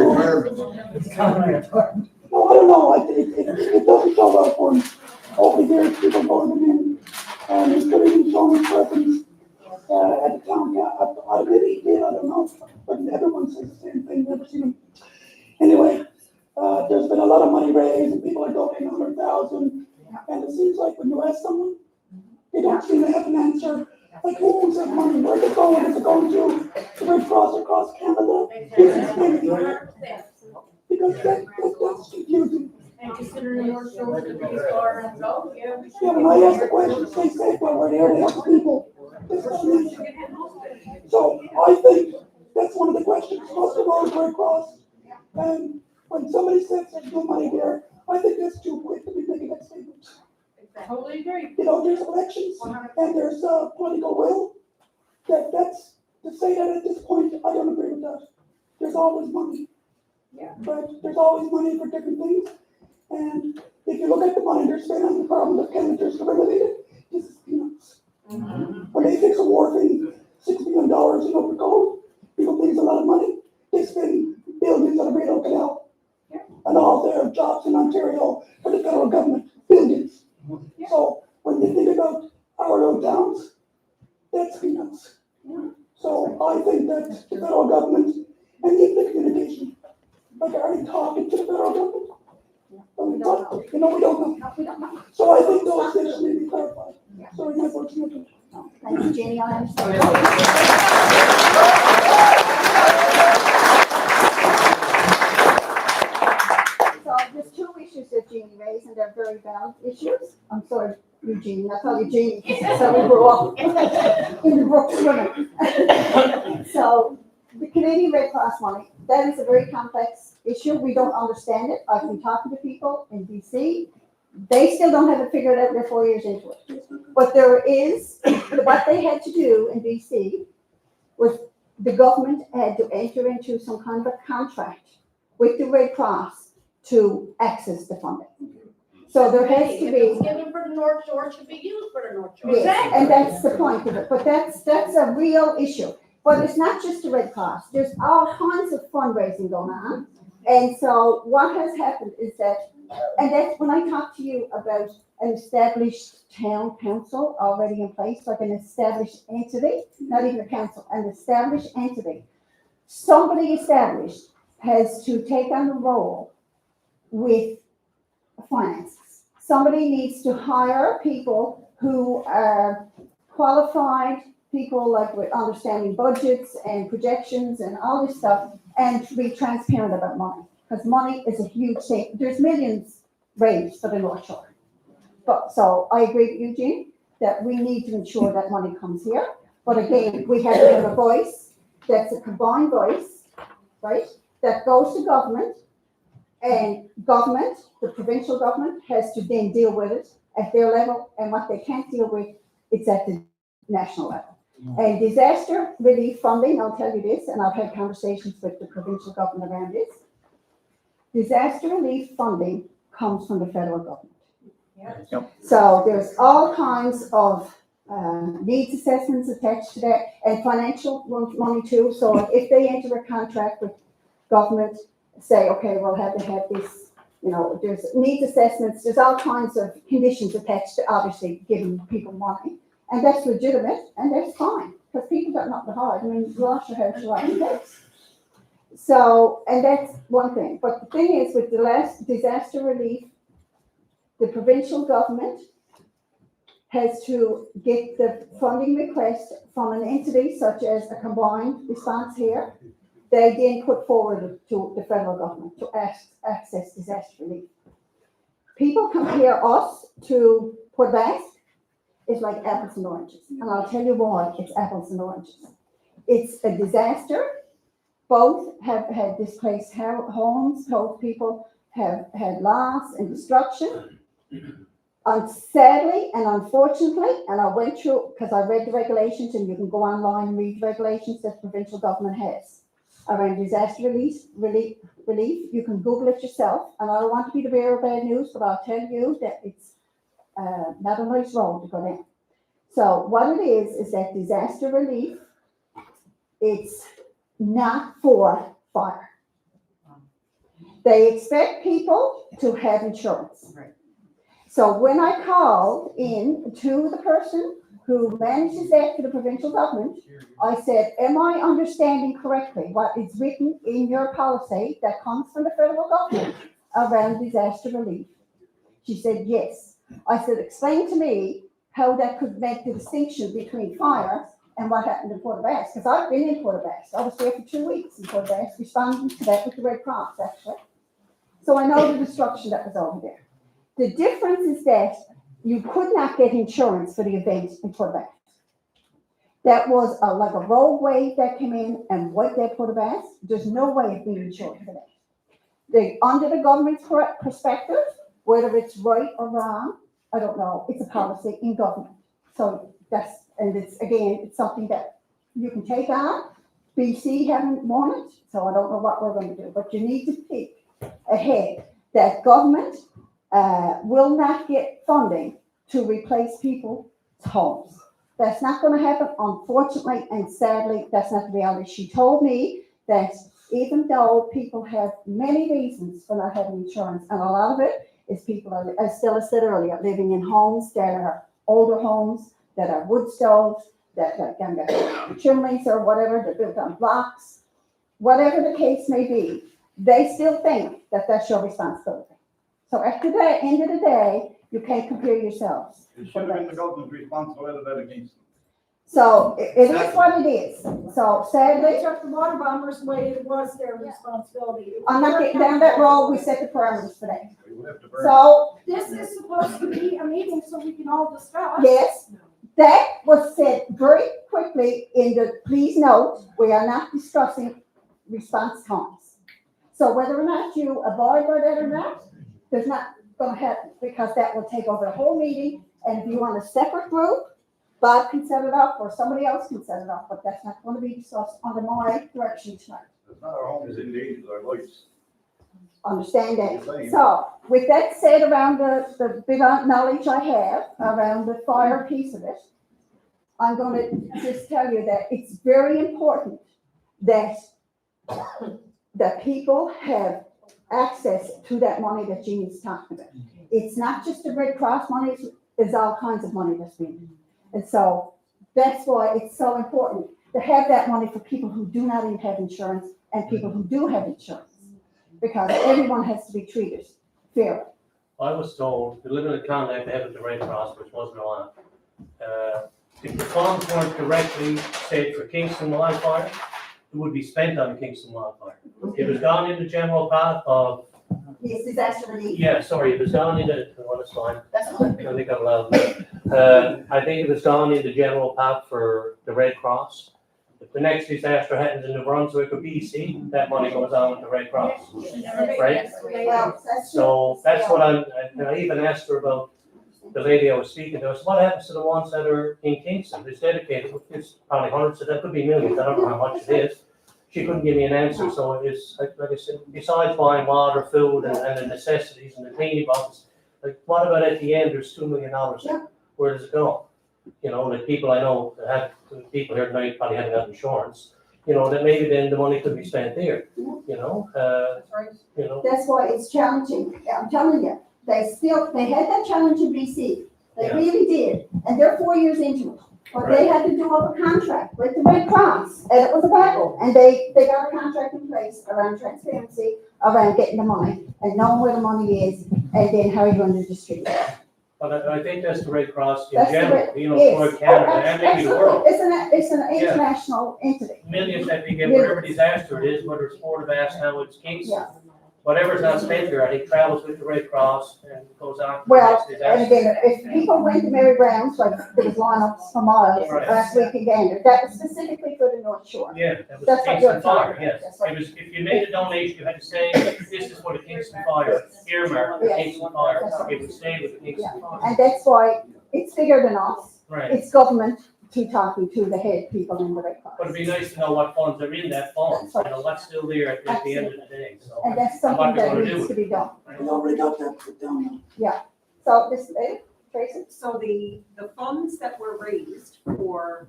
No, I don't know. It doesn't show well for him. Over the years, people voted him, and he's couldn't even show his presence at the town. Maybe he did, I don't know. But everyone says the same thing. Never seen him. Anyway, there's been a lot of money raised, and people are donating 100,000. And it seems like when you ask someone, they don't seem to have an answer. Like, who owns that money? Where's it going? Is it going to the Red Cross across Canada? Because that's confusing. And considering Northshore to be as far as go, yeah. Yeah, when I ask the question, they say, well, we're there to help people. So I think that's one of the questions. Most of all, Red Cross. And when somebody says there's no money there, I think that's too quick to be making that statement. Totally agree. You know, there's elections and there's political will. That's to say that at this point, I don't agree with that. There's always money. Yeah. But there's always money for different things. And if you look at the money they're spending on the problem of chemicals to regulate it, this is peanuts. When they fix a war thing, $6 million in open gold, people think it's a lot of money. They spend billions on the Rideau Canal and all their jobs in Ontario for the federal government, billions. So when you think about our little towns, that's peanuts. So I think that the federal government and even the communication, like are they talking to the federal government? We don't know. You know, we don't know. So I think those things need to be clarified. Sorry, my vote's muted. Thank you, Jenny, I understand. So there's two issues that Jeannie raised, and they're very valid issues. I'm sorry, Eugene, I call you Jeannie, because that's how we grew up in the Brooks women. So the Canadian Red Cross money, that is a very complex issue. We don't understand it. I've been talking to people in BC. They still don't have it figured out. They're 4 years into it. But there is, what they had to do in BC was the government had to enter into some kind of a contract with the Red Cross to access the funding. So there has to If be. it's given for the North Shore, it should be used for the North Shore. Yes, and that's the point of it, but that's a real issue. But it's not just the Red Cross, there's all kinds of fundraising going on. And so what has happened is that, and that's when I talked to you about an established town council already in place, like an established entity, not even a council, an established entity. Somebody established has to take on the role with finances. Somebody needs to hire people who are qualified, people like with understanding budgets and projections and all this stuff, and to be transparent about money, because money is a huge thing. There's millions raised for the North Shore. But, so I agree with Eugene that we need to ensure that money comes here. But again, we have to have a voice that's a combined voice, right? That goes to government, and government, the provincial government, has to then deal with it at their level, and what they can't deal with, it's at the national level. And disaster relief funding, I'll tell you this, and I've had conversations with the provincial government around this. Disaster relief funding comes from the federal government. Yep. So there's all kinds of needs assessments attached to that, and financial money too. So if they enter a contract with government, say, okay, we'll have to have this, you know, there's needs assessments, there's all kinds of conditions attached to obviously giving people money. And that's legitimate, and that's fine, because people got nothing to hide. I mean, you lost your house, you lost your house. So, and that's one thing. But the thing is, with the last disaster relief, the provincial government has to get the funding request from an entity such as a combined response here. They then put forward to the federal government to access disaster relief. People compare us to Port Basque. It's like apples and oranges. And I'll tell you why it's apples and oranges. It's a disaster. Both have had displaced homes. Both people have had loss and destruction. And sadly and unfortunately, and I went through, because I read the regulations, and you can go online and read the regulations that the provincial government has around disaster relief. You can Google it yourself, and I don't want to be the bearer of bad news, but I'll tell you that it's not a nice road to go down. So what it is that disaster relief, it's not for fire. They expect people to have insurance. Right. So when I called in to the person who manages that for the provincial government, I said, am I understanding correctly what is written in your policy that comes from the federal government around disaster relief? She said, yes. I said, explain to me how that could make the distinction between fire and what happened in Port Basque, because I've been in Port Basque. I was there for 2 weeks in Port Basque, responding to that with the Red Cross, actually. So I know the destruction that was over there. The difference is that you could not get insurance for the event in Port Basque. That was like a roadway that came in and wiped out Port Basque. There's no way of being insured for that. Under the government's perspective, whether it's right or wrong, I don't know. It's a policy in government. So that's, and it's, again, it's something that you can take on. BC haven't won it, so I don't know what we're going to do. But you need to think ahead that government will not get funding to replace people's homes. That's not going to happen, unfortunately, and sadly, that's not the reality. She told me that even though people have many reasons for not having insurance, and a lot of it is people are, as Stella said earlier, living in homes that are older homes, that are wood stoves, that can get chimneys or whatever, they're built on blocks, whatever the case may be, they still think that that's your responsibility. So at the end of the day, you can't compare yourselves. It should have been the government's responsibility that against them. So it is what it is. So sadly, They took the water bombers away, it was their responsibility. I'm not getting down that road. We set the parameters for that. We will have to burn. So This is supposed to be a meeting so we can all discuss. yes, that was said very quickly in the please note, we are not discussing response times. So whether or not you abide by that or not, there's not going to happen, because that will take over the whole meeting. And if you want a separate group, Bob can set it up or somebody else can set it up, but that's not going to be discussed under my direction tonight. It's not our homes in danger, it's our lives. understand that. So, with that said, around the bit of knowledge I have around the fire piece of it, I'm gonna just tell you that it's very important that people have access to that money that Jeannie's talking about. It's not just the Red Cross money, there's all kinds of money that's being. And so that's why it's so important to have that money for people who do not even have insurance and people who do have insurance. Because everyone has to be treated fairly. I was told, to live in a town like they have with the Red Cross, which wasn't on, if the funds weren't directly saved for Kingston wildfire, it would be spent on the Kingston wildfire. It was gone in the general path of. Yes, disaster relief. Yeah, sorry, it was gone in the, well, it's fine. That's fine. I think I'm allowed. I think it was gone in the general path for the Red Cross. If the next disaster happens in New Brunswick or BC, that money goes on with the Red Cross, right? Well, So that's what and I even asked her about the lady I was speaking to. I said, what happens to the ones that are in Kingston? It's dedicated, it's probably hundreds, so that could be millions, I don't know how much it is. She couldn't give me an answer, so it's, like I said, besides buying water, food, and the necessities and the cleaning boxes, like, what about at the end, there's $2 million there? Where does it go? You know, like people I know, people here tonight probably haven't got insurance, you know, that maybe then the money could be spent there, you know? You know. That's why it's challenging. I'm telling you, they had that challenge in BC. They really did. And they're 4 years into it. But they had to do up a contract with the Red Cross, and it was a battle. And they got a contract in place around transparency, around getting the money, and knowing where the money is, and then how you're going to distribute it. But I think that's the Red Cross in That's general, you know, yes. for Canada and maybe the world. It's an international entity. Millions that we get, whatever disaster it is, whether it's Port of Ash, now it's Kingston. Whatever's not spent here, I think travels with the Red Cross and goes on to the Well, next disaster. and again, if people went to Mary Brown's, like there was lineups for miles last week in Gander, that was specifically for the North Shore. Yeah, that was That's what Kingston you're Fire, talking yes. about. It was, if you made a donation, you had to say, this is for the Kingston Fire, earmark for Kingston Fire, it would stay with the Kingston Fire. And that's why it's bigger than us. Right. It's government talking to the head people in the Red Cross. But it'd be nice to know what funds are in that fund, you know, what's still there at the end of the day, so. And that's and something what they're that gonna needs do to be done. We already got that put down. Yeah. So this, Tracy? So the funds that were raised for,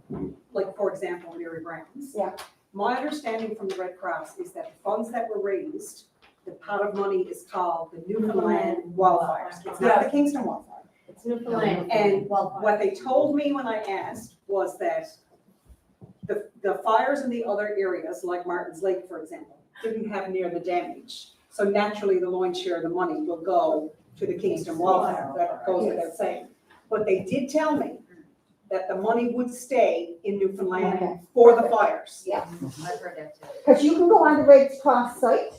like, for example, Mary Brown's. Yeah. My understanding from the Red Cross is that the funds that were raised, the pot of money is called the Newfoundland Wildfires. It's not the Kingston Wildfire. It's Newfoundland. And what they told me when I asked was that the fires in the other areas, like Martin's Lake, for example, didn't have near the damage. So naturally, the lion's share of the money will go to the Kingston Wildfire. That goes without saying. But they did tell me that the money would stay in Newfoundland for the fires. Yeah. I've heard that too. Because you can go on the Red Cross site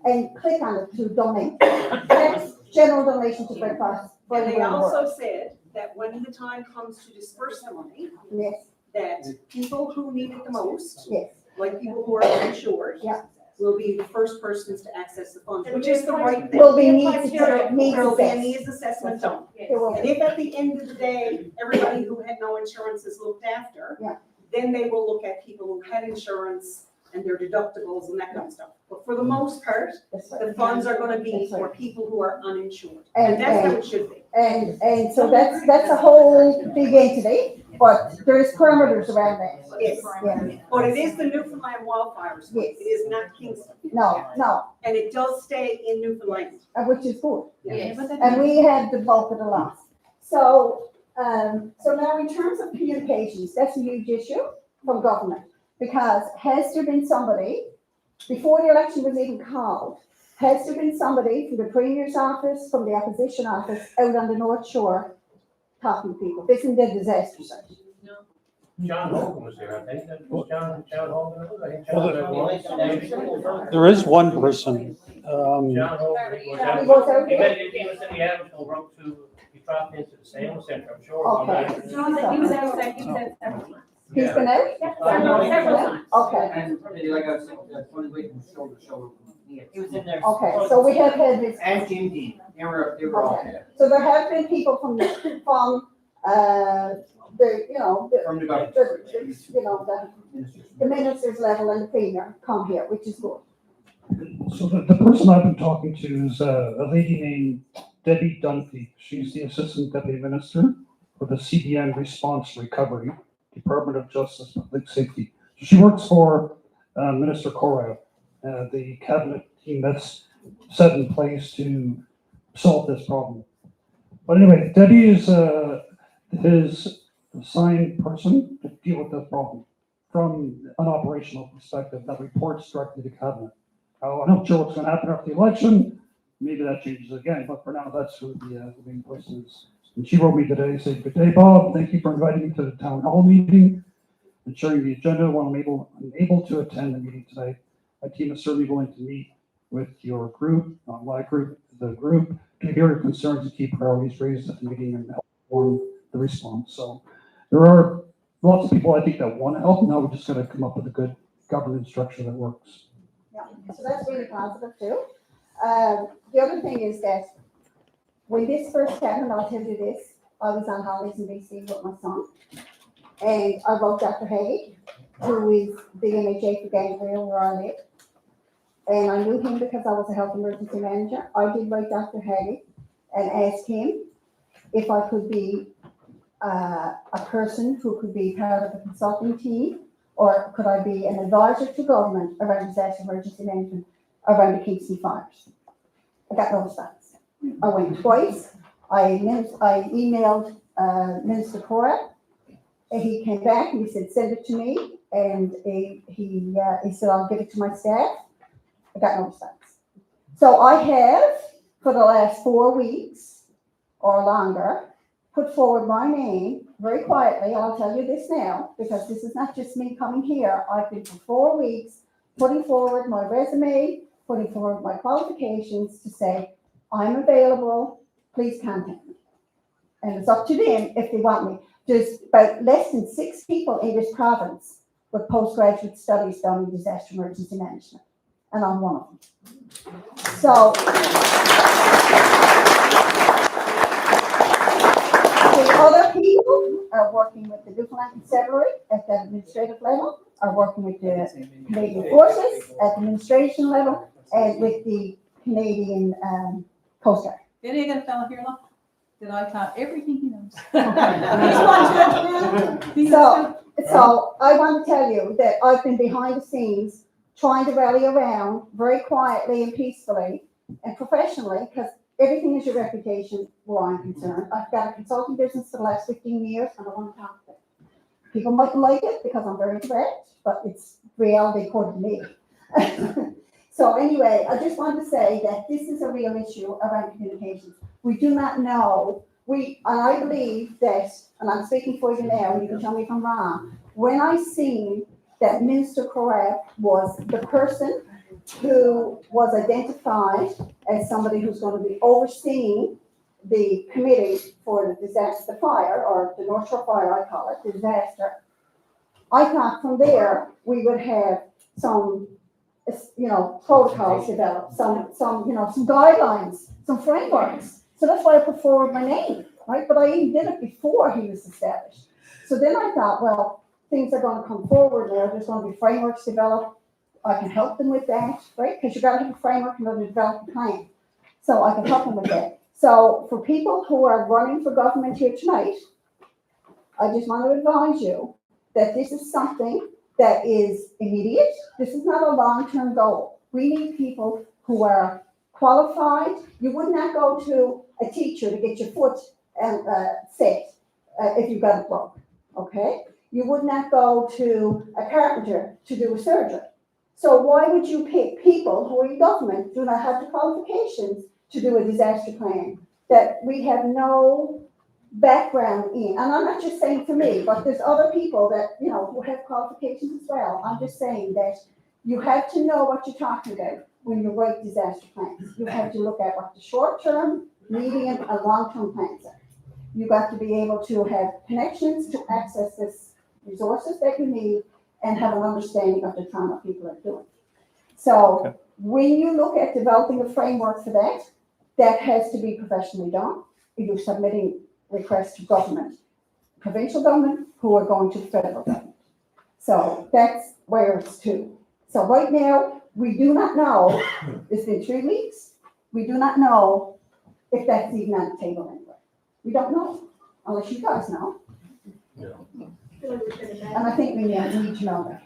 and click on it to donate. That's general donation to Red Cross. And they also said that when the time comes to disperse the money, that people who need it the most, like people who are uninsured, will be the first persons to access the funds, which is the right thing. Will be There will be a needs needs assessment done. will And if at the end of the day, everybody who had no insurance is looked after, then they will look at people who had insurance and their deductibles and that kind of stuff. But for the most part, the funds are gonna be for people who are uninsured. And that's how it should be. And so that's a whole big entity, but there's parameters around that. Yes, Yeah. but it is the Newfoundland wildfires. Yes. It is not Kingston. No. And it does stay in Newfoundland. Which is good. Yes. And we had the bulk of the loss. So now in terms of communications, that's a huge issue from government. Because has there been somebody, before the election was even called, has there been somebody from the Premier's office, from the opposition office, out on the North Shore talking to people? This is the disaster site. John Hogan was there, I think, that was John Hogan, I think Well, John. There is one person, John Hogan, he was out he there? he was in the Abbotsford Road he dropped into the sales center, I'm sure. Okay. John said he was outside, he said several times. He's been out? Several times. Okay. And like I was saying, 20 weeks from shoulder to shoulder. He was in there. Okay, so we have had this. And Jim Dean, they were all there. So there have been people from the, From the government. the ministers level and the premier come here, which is good. So the person I've been talking to is a lady named Debbie Dunphy. She's the Assistant Deputy Minister for the CDN Response Recovery, Department of Justice Public Safety. So she works for Minister Korab, the cabinet team that's set in place to solve this problem. But anyway, Debbie is his assigned person to deal with this problem from an operational perspective that reports directly to cabinet. I'm not sure what's going to happen after the election. Maybe that changes again, but for now, that's who the main person is. And she wrote me today saying, "Good day, Bob. Thank you for inviting me to the town hall meeting and sharing the agenda. While I'm able to attend the meeting today, my team is certainly going to meet with your group, not my group, the group, to hear your concerns and key priorities raised at the meeting and help form the response." So there are lots of people I think that want to help. Now we're just going to come up with a good governance structure that works. Yeah, so that's really positive too. The other thing is that when this first happened, I'll tell you this, I was on holidays in BC with my son, and I wrote Dr. Haig, who is the MHA for Gabriel where I live, and I knew him because I was a health emergency manager. I did write Dr. Haig and asked him if I could be a person who could be part of the consulting team, or could I be an advisor to government around disaster emergency management around the Kingston fires? I got no response. I went twice. I emailed Minister Cora. He came back and he said, "Send it to me." And he said, "I'll give it to my staff." I got no response. So I have, for the last 4 weeks or longer, put forward my name very quietly. I'll tell you this now, because this is not just me coming here. I've been for 4 weeks putting forward my resume, putting forward my qualifications to say, I'm available, please contact me. And it's up to them if they want me. There's about less than 6 people in this province with postgraduate studies done in disaster emergency management, and I'm one of them. So, the other people are working with the Newfoundland Constabulary at the administrative level, are working with the Canadian Forces at the administration level, and with the Canadian Coast Guard. Then you got a fellow here, look, that I taught everything he knows. So I want to tell you that I've been behind the scenes trying to rally around very quietly and peacefully and professionally, because everything is your reputation where I'm concerned. I've got a consulting business for the last 15 years, and I want to talk about it. People mightn't like it because I'm very direct, but it's reality according to me. So anyway, I just want to say that this is a real issue around communications. We do not know. And I believe that, and I'm speaking for you now, and you can tell me if I'm wrong, when I seen that Minister Correct was the person who was identified as somebody who's going to be overseeing the committee for the disaster, the fire, or the Northshore fire, I call it, the disaster. I thought from there we would have some, protocols developed, some guidelines, some frameworks. So that's why I put forward my name, right? But I even did it before he was established. So then I thought, well, things are going to come forward now. There's going to be frameworks developed. I can help them with that, right? Because you've got to have a framework in order to develop a plan. So I can help them with that. So for people who are running for government here tonight, I just want to advise you that this is something that is immediate. This is not a long-term goal. We need people who are qualified. You would not go to a teacher to get your foot set if you got it broke, okay? You would not go to a carpenter to do a surgery. So why would you pick people who are in government, do not have the qualifications to do a disaster plan, that we have no background in? And I'm not just saying for me, but there's other people that, who have qualifications as well. I'm just saying that you have to know what you're talking about when you write disaster plans. You have to look at what the short-term, medium, and long-term plans are. You got to be able to have connections to access this resources that you need and have an understanding of the trauma people are doing. So when you look at developing a framework for that, that has to be professionally done. You're submitting requests to government, provincial government, who are going to federal government. So that's where it's to. So right now, We do not know, it's been 3 weeks, we do not know if that's even on the table anyway. We don't know, unless you guys know. And I think we need to know that.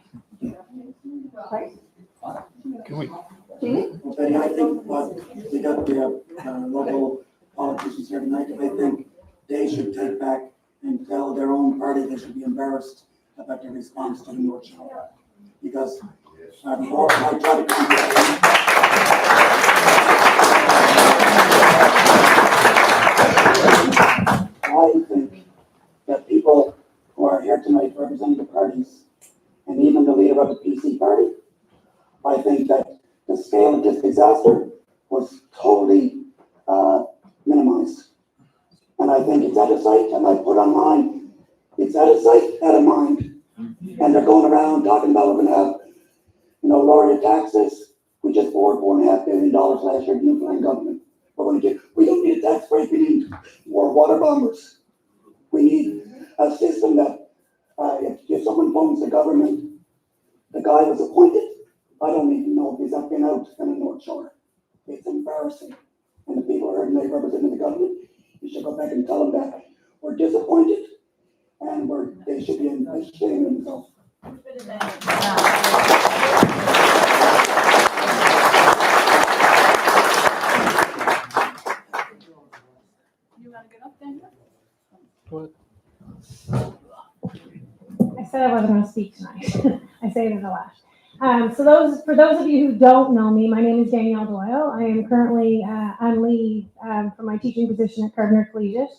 Right? Can we? Jeannie? Well, Betty, I think what we got the local politicians here tonight, I think they should take back and tell their own party they should be embarrassed about their response to the North Shore. Because before I try to I think that people who are here tonight representing the parties, and even the leader of the PC party, I think that the scale of this disaster was totally minimized. And I think it's out of sight, and I put online, it's out of sight, out of mind. And they're going around talking about we're gonna have, lower your taxes. We just poured $4.5 billion last year to the Newfoundland government. We don't need a tax break, we need more water bombers. We need a system that, if someone phones the government, the guy was appointed, I don't even know if he's been out in the North Shore. It's embarrassing. And the people who are representing the government, you should go back and tell them that we're disappointed and they should be ashamed of themselves. You want to get up, Daniel? I said I wasn't going to speak tonight. I say it in the last. For those of you who don't know me, my name is Danielle Doyle. I am currently on leave for my teaching position at Carbonear Collegiate,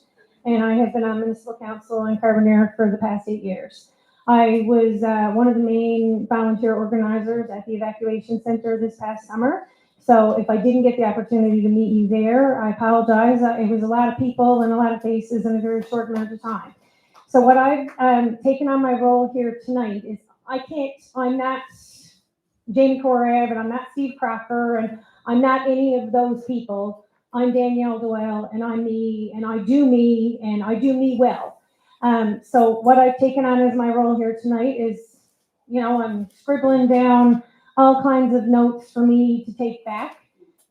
and I have been on municipal council in Carbonear for the past 8 years. I was one of the main volunteer organizers at the evacuation center this past summer. So if I didn't get the opportunity to meet you there, I apologize. It was a lot of people and a lot of faces in a very short amount of time. So what I've taken on my role here tonight is I'm not Jamie Korev, and I'm not Steve Crocker, and I'm not any of those people. I'm Danielle Doyle, and I'm me, and I do me, and I do me well. So what I've taken on as my role here tonight is, I'm scribbling down all kinds of notes for me to take back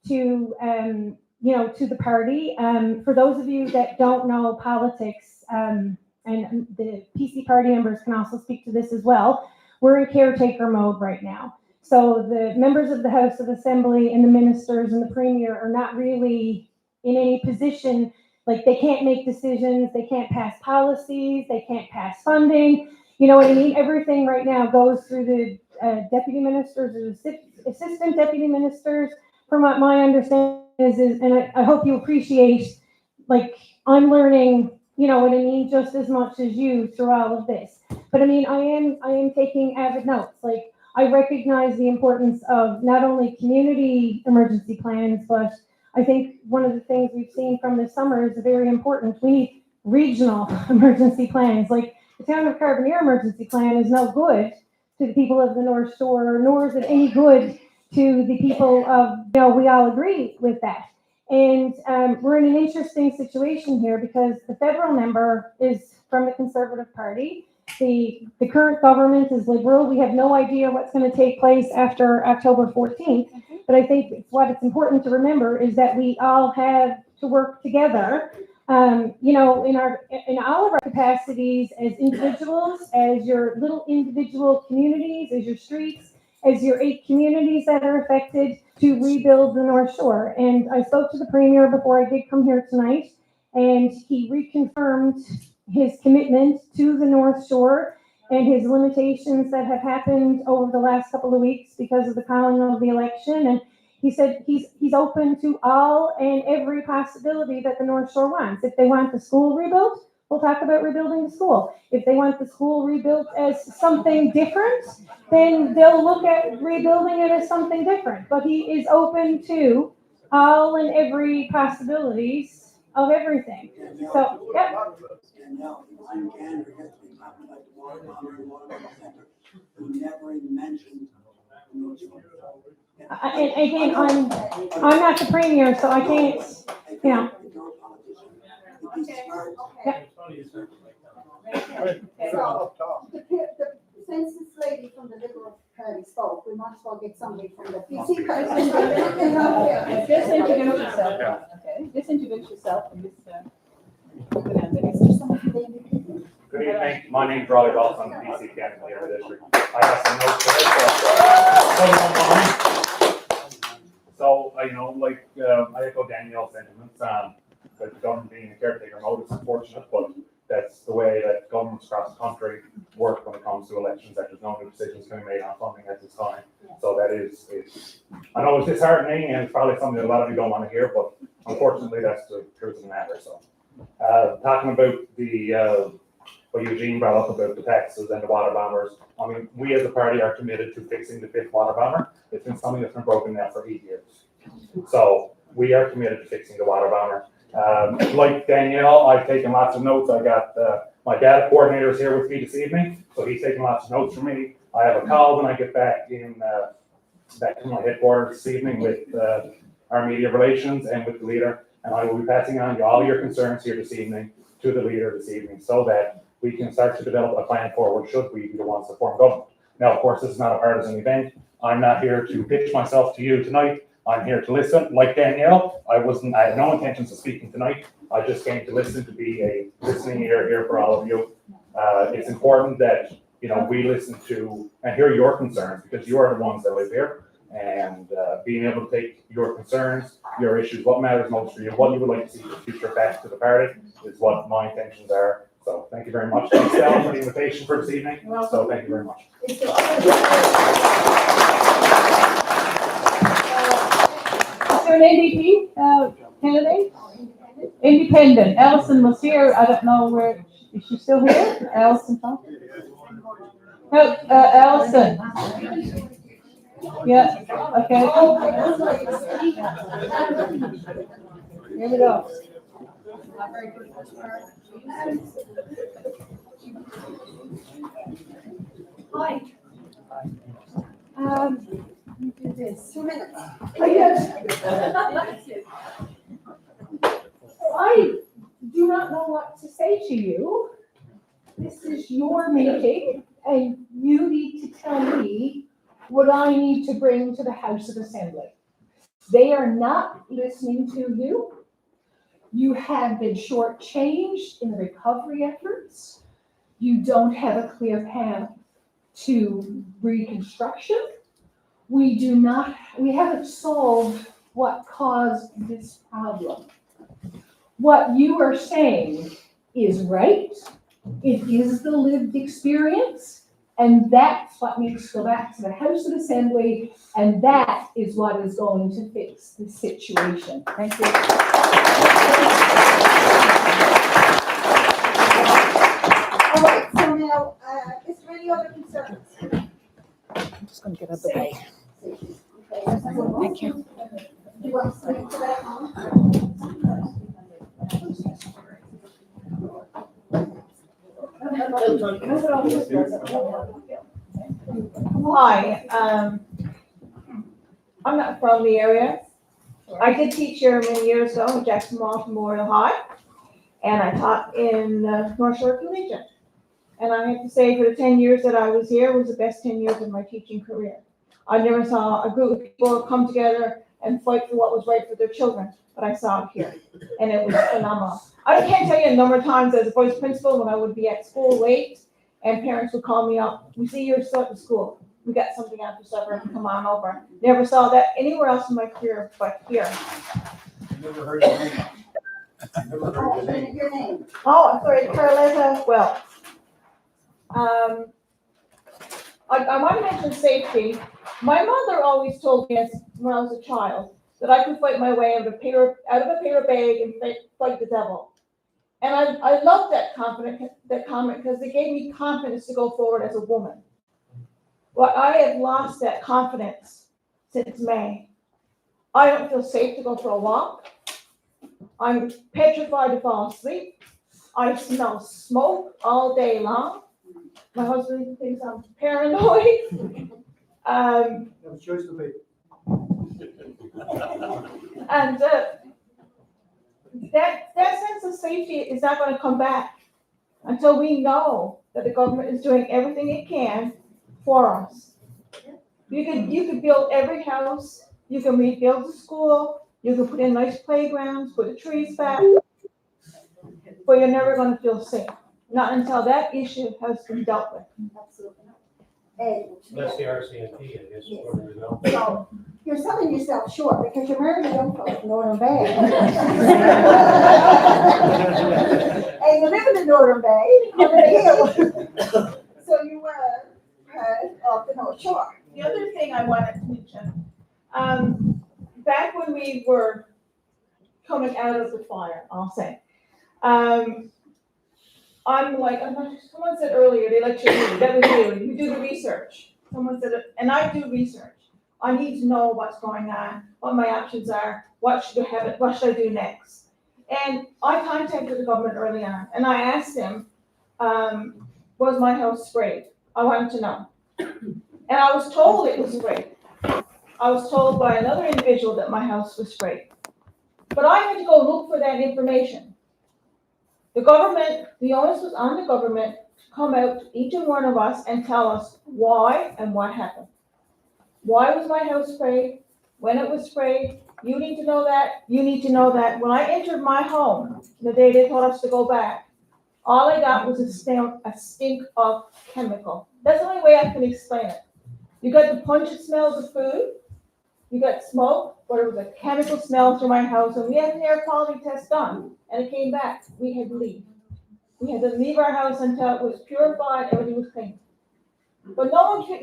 to, to the party. For those of you that don't know politics, and the PC party members can also speak to this as well, we're in caretaker mode right now. So the members of the House of Assembly and the ministers and the premier are not really in any position, like they can't make decisions, they can't pass policies, they can't pass funding. You know what I mean? Everything right now goes through the deputy ministers or assistant deputy ministers. From what my understanding is and I hope you appreciate, like, I'm learning, you know what I mean, just as much as you through all of this. But I mean, I am taking avid notes. Like, I recognize the importance of not only community emergency plans, but I think one of the things we've seen from this summer is very important. We need regional emergency plans. Like, the town of Carbonear emergency plan is no good to the people of the North Shore, nor is it any good to the people of, we all agree with that. And we're in an interesting situation here because the federal member is from the Conservative Party. The current government is Liberal. We have no idea what's going to take place after October 14th. But I think what it's important to remember is that we all have to work together, in all of our capacities as individuals, as your little individual communities, as your streets, as your 8 communities that are affected, to rebuild the North Shore. And I spoke to the Premier before I did come here tonight, and he reconfirmed his commitment to the North Shore and his limitations that have happened over the last couple of weeks because of the calling of the election. And he said he's open to all and every possibility that the North Shore wants. If they want the school rebuilt, we'll talk about rebuilding the school. If they want the school rebuilt as something different, then they'll look at rebuilding it as something different. But he is open to all and every possibilities of everything. So, yep. Danielle, I'm Gander, has been talking about the water bomber center, who never even mentioned the North Shore. And again, I'm not the premier, so I can't, Yeah. Since this lady from the Liberal Party spoke, we might as well go get somebody from the PC person. They can help you. Just introduce yourself, okay? Just introduce yourself and just, Good evening, my name's Raleigh Ross, I'm the PC candidate in the district. I have some notes today, so, you know, like, I echo Danielle's sentiments, that the government being a caretaker mode is unfortunate, but that's the way that governments across the country work when it comes to elections, that there's no new decisions can be made on funding at this time. So that is, I know it's disheartening and it's probably something that a lot of you don't want to hear, but unfortunately that's the truth of the matter, so. Talking about the, what Eugene brought up about the taxes and the water bombers, I mean, we as a party are committed to fixing the 5th water bomber. It's been something that's been broken now for 8 years. So we are committed to fixing the water bomber. Like Danielle, I've taken lots of notes. I got my data coordinator is here with me this evening, so he's taking lots of notes from me. I have a call when I get back back to my headquarters this evening with our media relations and with the leader, and I will be passing on all your concerns here this evening to the leader this evening, so that we can start to develop a plan forward should we be the ones to form government. Now, of course, this is not a partisan event. I'm not here to pitch myself to you tonight. I'm here to listen. Like Danielle, I had no intentions of speaking tonight. I just came to listen, to be a listening ear here for all of you. It's important that, you know, we listen to and hear your concerns, because you are the ones that live here, and being able to take your concerns, your issues, what matters most for you, what you would like to see for future back to the party is what my intentions are. So thank you very much. Thanks, Stella, for the invitation for this evening. So thank you very much. Is there an NDP candidate? Independent. Allison was here. I don't know where, is she still here? Allison? Allison. Yeah, okay. Here we go. Hi. Let me do this. 2 minutes. I do not know what to say to you. This is your meeting, and you need to tell me what I need to bring to the House of Assembly. They are not listening to you. You have been shortchanged in the recovery efforts. You don't have a clear path to reconstruction. We haven't solved what caused this problem. What you are saying is right. It is the lived experience, and that's what needs to go back to the House of Assembly, and that is what is going to fix the situation. Thank you. All right, so now, is there any other concerns? I'm just gonna get out of the way. Thank you. You want to speak to that? Hi, I'm not from the area. I did teach here many years ago at Jackson Mall Memorial High, and I taught in Northshore Collegiate. And I have to say, for the 10 years that I was here, was the best 10 years of my teaching career. I never saw a group of people come together and fight for what was right for their children, but I saw it here, and it was phenomenal. I can't tell you a number of times as a vice principal when I would be at school late, and parents would call me up, "We see you're still at school. We got something after supper, come on over." Never saw that anywhere else in my career but here. Never heard your name. Never heard your name. Oh, I'm sorry, Carletta Wells. I want to mention safety. My mother always told me when I was a child that I could fight my way out of a paper bag and fight the devil. And I love that comment because it gave me confidence to go forward as a woman. Well, I have lost that confidence since May. I don't feel safe to go for a walk. I'm petrified to fall asleep. I smell smoke all day long. My husband thinks I'm paranoid. And that sense of safety is not going to come back until we know that the government is doing everything it can for us. You could build every house, you can rebuild the school, you can put in nice playgrounds, put the trees back, but you're never gonna feel safe. Not until that issue has been dealt with. Absolutely not. That's the RCMP, I guess, Yes. according to them. So, you're selling yourself short because you're married a young fellow from Northern Bay. And you live in the Northern Bay, on the hill. So you were part of the North Shore. The other thing I wanted to mention, back when we were coming out of the fire, I'll say, someone said earlier, they let you do, that was you do the research. Someone said, and I do research. I need to know what's going on, what my options are, what should I do next? And I contacted the government early on, and I asked them, was my house sprayed? I wanted to know. And I was told it was sprayed. I was told by another individual that my house was sprayed. But I had to go look for that information. The government, the onus was on the government to come out to each and one of us and tell us why and what happened. Why was my house sprayed? When it was sprayed? You need to know that. You need to know that. When I entered my home, the day they told us to go back, all I got was a stink of chemical. That's the only way I can explain it. You got the pungent smell of the food. You got smoke, but it was a chemical smell through my house, and we had an air quality test done, and it came back. We had to leave. We had to leave our house until it was purified, everything was clean. But no one took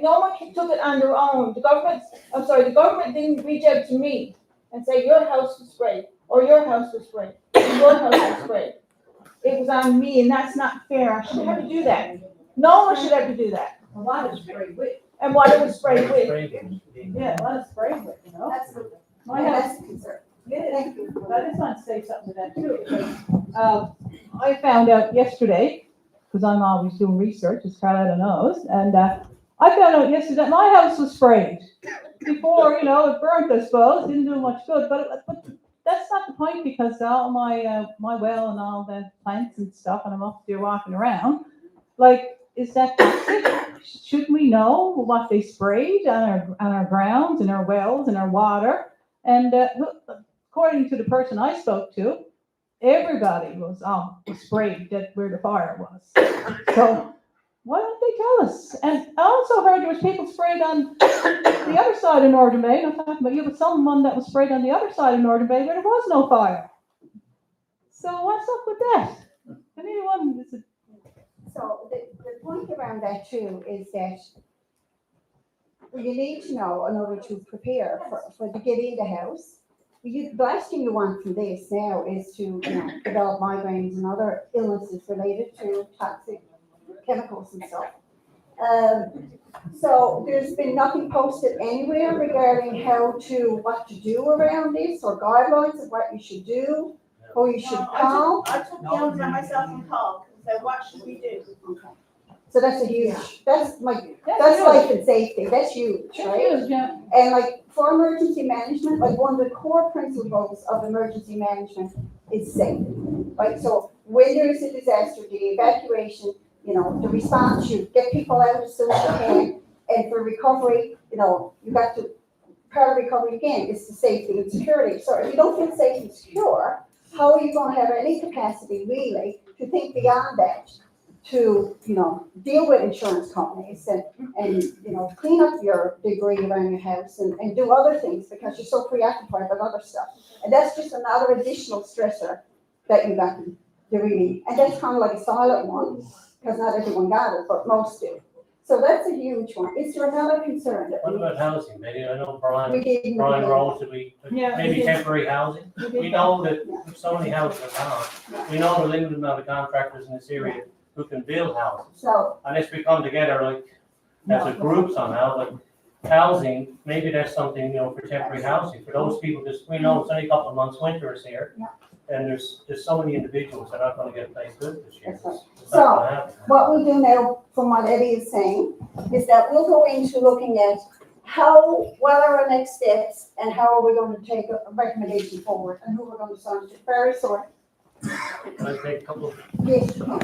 it on their own. The government didn't reach out to me and say, your house was sprayed, or your house was sprayed, or your house was sprayed. It was on me, and that's not fair. I shouldn't have to do that. No one should have to do that. A lot of sprayed with. And what it was sprayed with. Yeah, a lot of sprayed with, you know? Absolutely. My That's house, a concern. yeah, Thank you. I just want to say something to that too, because, I found out yesterday, because I'm always doing research, as Carlotta knows, and I found out yesterday that my house was sprayed. Before, it burnt, I suppose, didn't do much good, but that's not the point, because all my well and all the plants and stuff, and I'm up there walking around, is that toxic? Shouldn't we know what they sprayed on our grounds and our wells and our water? And according to the person I spoke to, everybody was sprayed where the fire was. So why don't they tell us? And I also heard there was people sprayed on the other side of Northern Bay. I'm talking about you, but someone that was sprayed on the other side of Northern Bay where there was no fire. So what's up with that? So the point around that too is that you need to know in order to prepare for to get in the house. The last thing you want from this now is to develop migraines and other illnesses related to toxic chemicals and stuff. So there's been nothing posted anywhere regarding what to do around this, or guidelines of what you should do, who you should call. I took down by myself and called, and said, what should we do? Okay. So that's that's life and safety, that's huge, right? And for emergency management, one of the core principles of emergency management is safety, right? So when there is a disaster, the evacuation, the response, you get people out as soon as you can, and for recovery, you got to, part of recovery again is the safety and security. So if you don't feel safe and secure, how are you going to have any capacity really to think beyond that? To deal with insurance companies and clean up your debris around your house and do other things because you're so preoccupied with other stuff. And that's just another additional stressor that you got to really, and that's kind of like a silent one because not everyone got it, but most do. So that's a huge one. Is there another concern? What about housing? Maybe I know Brian We Rose, maybe temporary housing. We know that so many houses are gone. We know the limited amount of contractors in this area who can build houses. So unless we come together as a group somehow, but housing, maybe that's something, for temporary housing for those people. We know it's only a couple of months, winter is here, and there's so many individuals that aren't going to get a place good this year. Right. So what we'll do now, from what Eddie is saying, is that we'll go into looking at what are our next steps and how are we going to take a recommendation forward and who we're going to send to. Barry, sorry. Can I take a couple of? Yes, you can.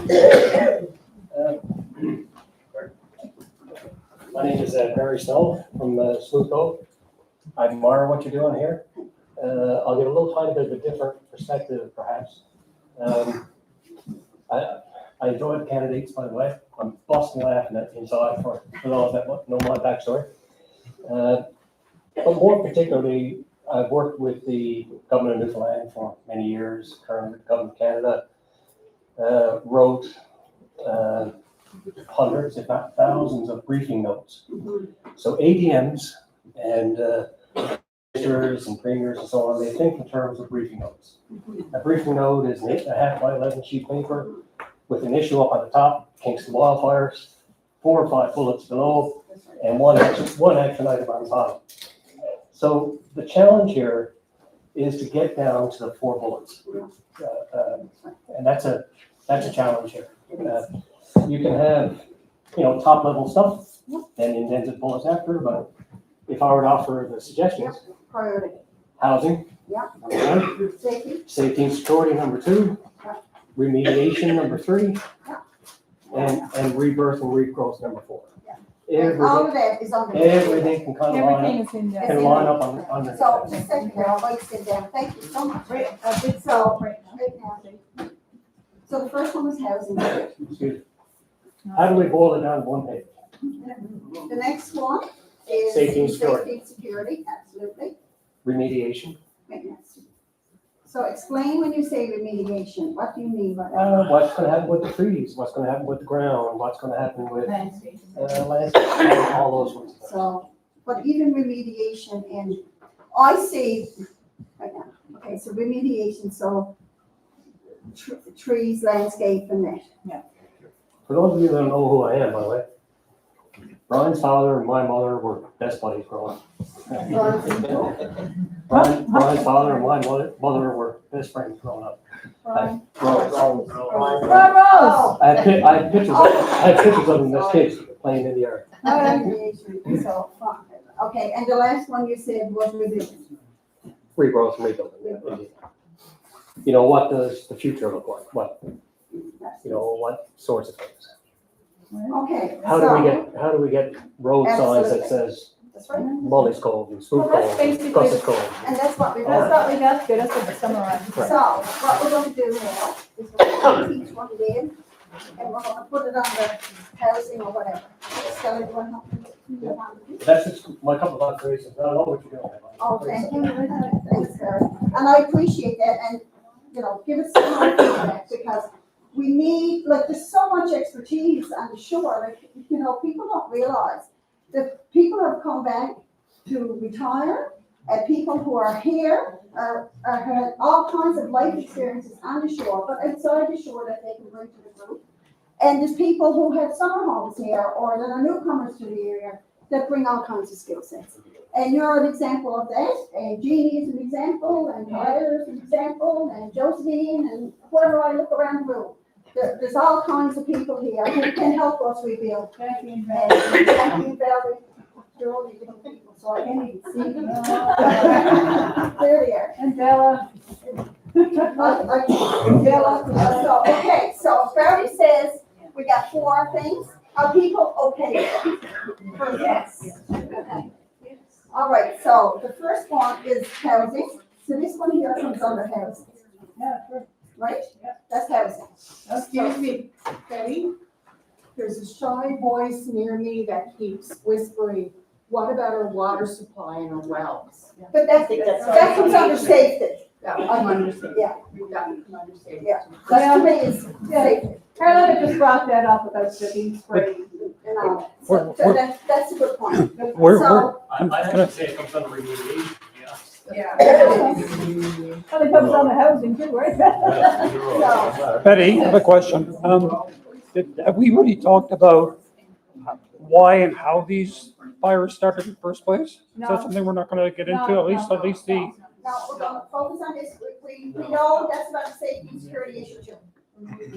My name is Barry Snow from Smooth Cove. I admire what you're doing here. I'll give a little tiny bit of a different perspective, perhaps. I enjoy the candidates, by the way. I'm busting laughing at inside for those that know my backstory. But more particularly, I've worked with the government of Newfoundland for many years, currently with the government of Canada, wrote hundreds, if not thousands, of briefing notes. So ADMs and ministers and premiers and so on, they think in terms of briefing notes. A briefing note is an 8.5 by 11 sheet paper with an issue up on the top, Kingston wildfires, 4 or 5 bullets below, and one action item on the bottom. So the challenge here is to get down to the 4 bullets, and that's a challenge here. You can have, top level stuff, then indented bullets after. But if I were to offer the suggestions, Priority. housing, Yeah. number 1, Safety. safety and security, number 2, remediation, number 3, and rebirth and regrowth, number 4. And all of that is on the. Everything can kind of line Everything up, is in there. can line up on the. So just a second there, I'll let you sit down. Thank you so much. Right now. So the first one was housing. Excuse me. How do we boil it down to 1 page? The next one is Safety and security. safety and security, absolutely. Remediation. Maintenance. So explain when you say remediation, what do you mean by that? What's going to happen with the trees? What's going to happen with the ground? What's going to happen with Landscape. landscape? All those ones. So, but even remediation and I see, right now, okay, so remediation, so trees, landscape and that. Yeah. For those of you that don't know who I am, by the way, Brian's father and my mother were best buddies growing up. Brian's father and my mother were best friends growing up. Brian. Rose. Oh. I have pictures of them as kids playing in the yard. Remediation, so, okay, and the last one you said was revision. Regrowth and rebuilding. What does the future look like? What sorts of things? Okay. How do we get road signs that says That's right. Molly's Cove and Spook Well, that's Cove, basically- and Cusses Cove? And that's what we're doing. That's good, that's what summarized. Right. So what we're going to do now is we're going to teach one in, and we're going to put it on the housing or whatever. So everyone knows. That's just my couple of observations. I don't know what you're doing. Oh, thank you. Thanks, Barry. And I appreciate that, and, give us some more feedback, because we need, there's so much expertise on the shore, people don't realize that people have come back to retire, and people who are here are had all kinds of life experiences on the shore, but outside the shore that they can bring to the group. And there's people who have summer homes here, or that are newcomers to the area, that bring all kinds of skill sets. And you're an example of that, and Jeannie is an example, and Tyler is an example, and Josephine, and whoever I look around the room. There's all kinds of people here who can help us rebuild. Jackie and Valerie, they're all these little people, so I can't even see them. There they are. And Bella. Bella. So, okay, so Barry says we got 4 things. Are people okay? Yes. Okay. All right, so the first one is housing. So this one here comes under housing. Yeah, sure. Right? That's housing. Excuse me, Betty, there's a shy voice near me that keeps whispering, what about our water supply and our wells? But that comes under safety. Yeah, I'm understanding. Yeah. I'm understanding. Yeah. That to me is safety. Carolina just brought that up about the being sprayed. So that's a good point. I have to say it comes under remediation. Yeah. Well, it comes on the housing too, right? Betty, I have a question. Have we really talked about why and how these fires started in the first place? Is No. that something we're not gonna get into, at least the. No, we're gonna focus on this. We know that's about a safety and security issue too.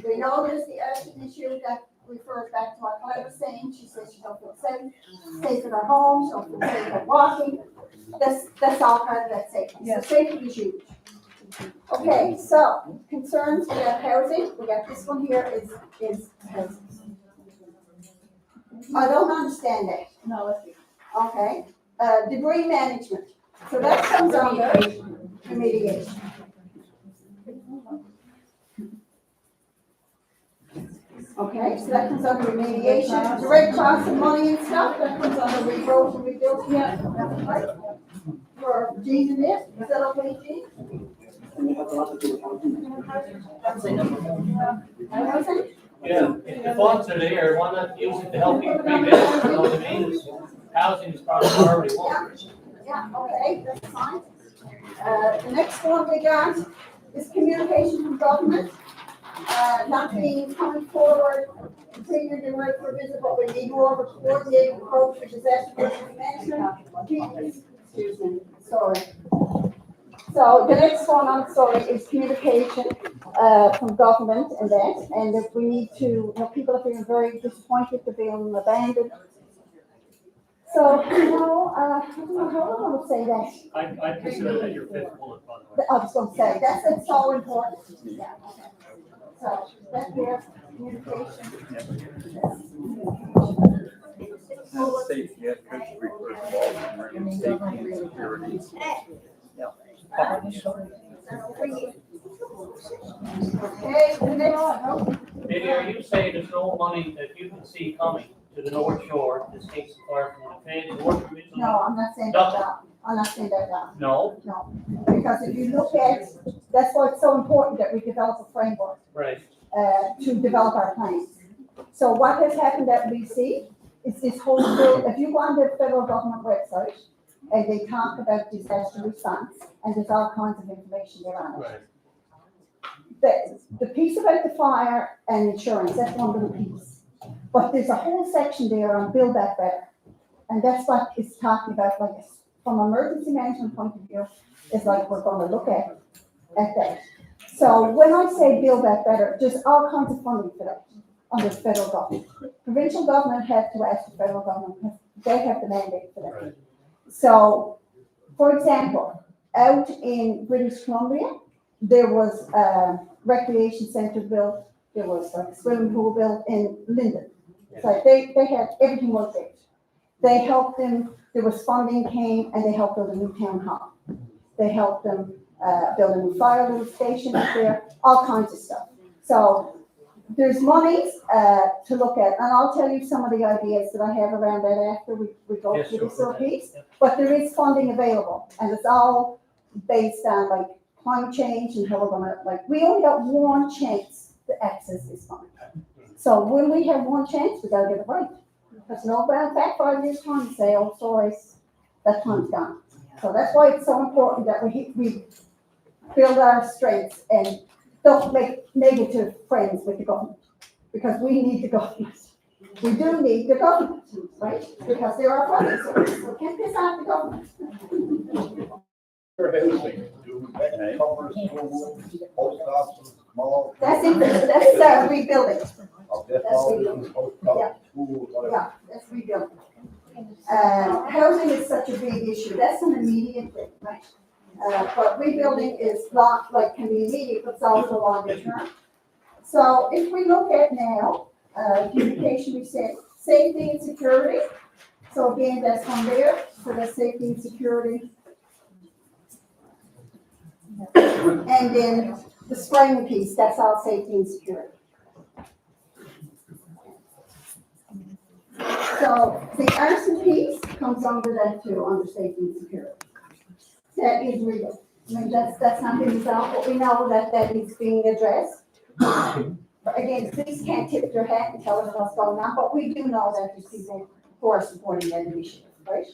We know there's the urgent issue that refers back to what Claire was saying. She says she don't feel safe in her home, she don't feel safe at walking. That's all part of that safety. So safety is huge. Okay, so concerns about housing. We got this one here is housing. I don't understand that. No, let's see. Okay, debris management, so that comes under remediation. Okay, so that comes under remediation, direct costs of money and stuff, that comes under regrowth and rebuilding. Yeah. Right? For Jean and it, is that okay, Jean? Housing? Yeah, if the funds are there, why not use it to help people rebuild, you know what I mean? Housing is probably already one. Yeah, okay, that's fine. The next one we got is communication from government. Not being coming forward, continuing to work for visit, but we need more of a coordinated approach for disaster management. Excuse me, sorry. So the next one, I'm sorry, is communication from government and that, and if we need to, you know, people are feeling very disappointed to being abandoned. So, you know, I don't know how I want to say that. I consider that your fifth bullet, by the way. I was going to say, it's so important. Yeah, okay. So, that's there, communication. Safety, education, safety and security. Okay, the next one. Maybe are you saying there's no money that you can see coming to the North Shore, this takes fire from the feds or provincial? No, I'm not saying that down. I'm not saying that down. No? No, because if you look at, that's why it's so important that we develop a framework. Right. To develop our plans. So what has happened at BC is this whole, if you go on the federal government website, and they talk about disaster response, and there's all kinds of information there on it. Right. The piece about the fire and insurance, that's one little piece. But there's a whole section there on Build Back Better. And that's what it's talking about, like, from an emergency management point of view, it's like we're gonna look at that. So when I say Build Back Better, there's all kinds of funding for that under the federal government. Provincial government have to ask the federal government, because they have the mandate for that. Right. So, for example, out in British Columbia, there was a recreation center built, there was a swimming pool built in Linden. So they had, everything was there. They helped them, there was funding came, and they helped build a new town hall. They helped them build a new fire lift station up there, all kinds of stuff. So there's monies to look at, and I'll tell you some of the ideas that I have around that after we go Yes, through sure, this little go ahead. piece. But there is funding available, and it's all based on like climate change and how we're gonna, like, we only got one chance to access this fund. So when we have one chance, we gotta get it right. Because no brown back 5 years time and say, oh, sorry, that time's gone. So that's why it's so important that we build our strengths and don't make negative friends with the government, because we need the government. We do need the government, right? Because they're our friends. We can't piss off the government. Post office, small. That's it, that's rebuilding. Yeah, that's rebuilding. Housing is such a big issue. That's an immediate thing, right? But rebuilding is not, like, can be immediate, but it's also longer term. So if we look at now, communication, we said safety and security. So again, that's on there, so that's safety and security. And then the spraying piece, that's all safety and security. So the arson piece comes under that too, under safety and security. That is real. I mean, that's not being resolved, but we know that is being addressed. But again, police can't tip their hat and tell us what's going on, but we do know that there's people who are supporting that initiative, right?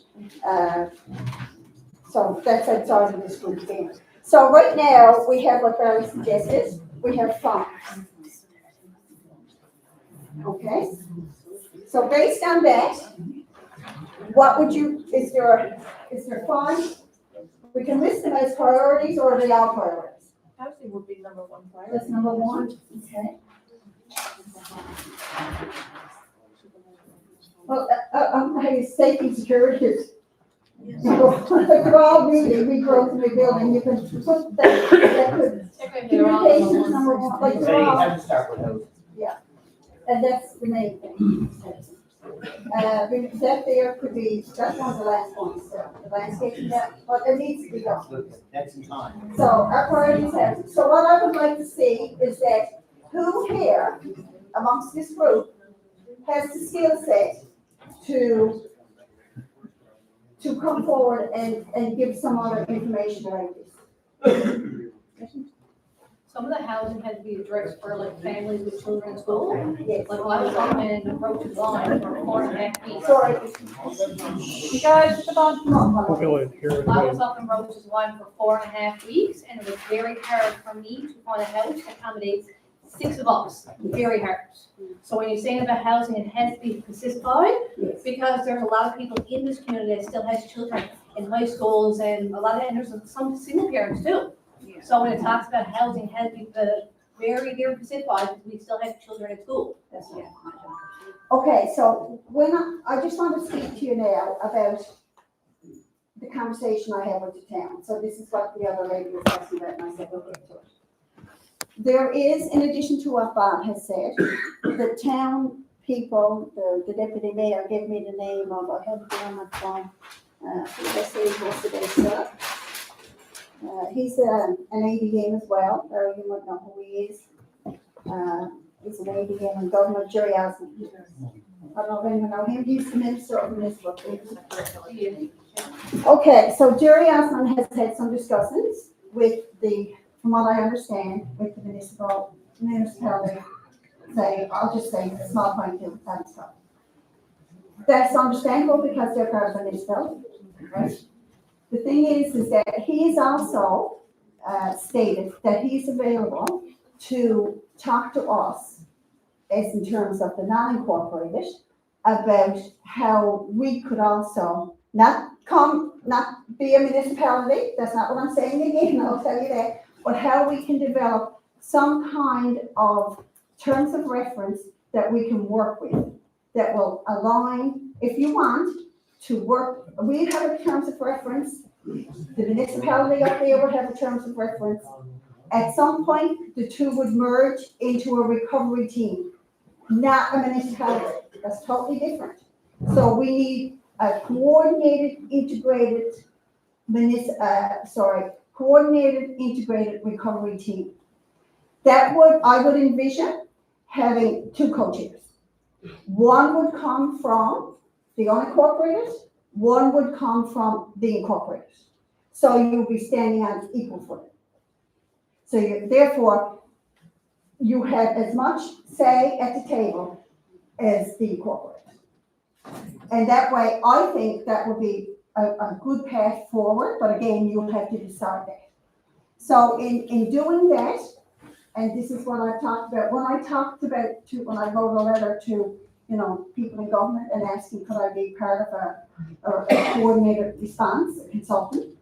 So that's outside of this group thing. So right now, we have what Barry suggested, we have funds. Okay? So based on that, what would you, is there funds? We can list them as priorities, or are they all priorities? Housing would be number one priority. That's number one, okay. Well, safety and security is, we're all needed, we grow and rebuilding, you can put that could, communication is number one, like, So you have to start with those. yeah, and that's the main thing. that there could be, that's one of the last points, the landscaping that, but it needs to be done. That's in time. So our priorities have, so what I would like to see is that who here amongst this group has the skill set to come forward and give some other information like this. Some of the housing had to be addressed for like families with children in school. Yes. Like I was up in Roach's Line for 4.5 weeks. Sorry. You guys, come on. We'll go in here. I was up in Roach's Line for 4.5 weeks, and it was very hard for me to find a house that accommodates 6 of us. Very hard. So when you're saying about housing, it has to be specified, because there's a lot of people in this community that still has children in high schools, and and there's some single parents too. So when it talks about housing, it has to be very, very specified, because we still have children at school. That's right. Okay, so I just want to speak to you now about the conversation I had with the town. So this is what the other lady was asking about, and I said, we'll get to it. There is, in addition to what Bob has said, the town people, the deputy mayor gave me the name of, I have it on my phone, I say yesterday, sir. He's an ADM as well, or you might know who he is. He's an ADM in government, Jerry Osmond. I don't know if anyone know him, he's the minister of municipal affairs. Okay, so Jerry Osmond has had some discussions with from what I understand, with the municipality, I'll just say the small point two and stuff. That's understandable because they're part of the municipality, right? The thing is that he's also stated that he's available to talk to us, as in terms of the non-incorporated, about how we could also not be a municipality. That's not what I'm saying again, I'll tell you that. But how we can develop some kind of terms of reference that we can work with, that will align, if you want to work, we have a terms of reference, the municipality up there would have a terms of reference. At some point, the two would merge into a recovery team, not a municipality. That's totally different. So we need a coordinated, integrated recovery team. I would envision having 2 co-chairs. One would come from the unincorporated, one would come from the incorporated. So you'll be standing on equal footing. So therefore, you have as much say at the table as the incorporated. And that way, I think that would be a good path forward, but again, you'll have to decide that. So in doing that, and this is what I talked about, when I wrote a letter to, people in government and asking could I be part of a coordinated response, a consultant.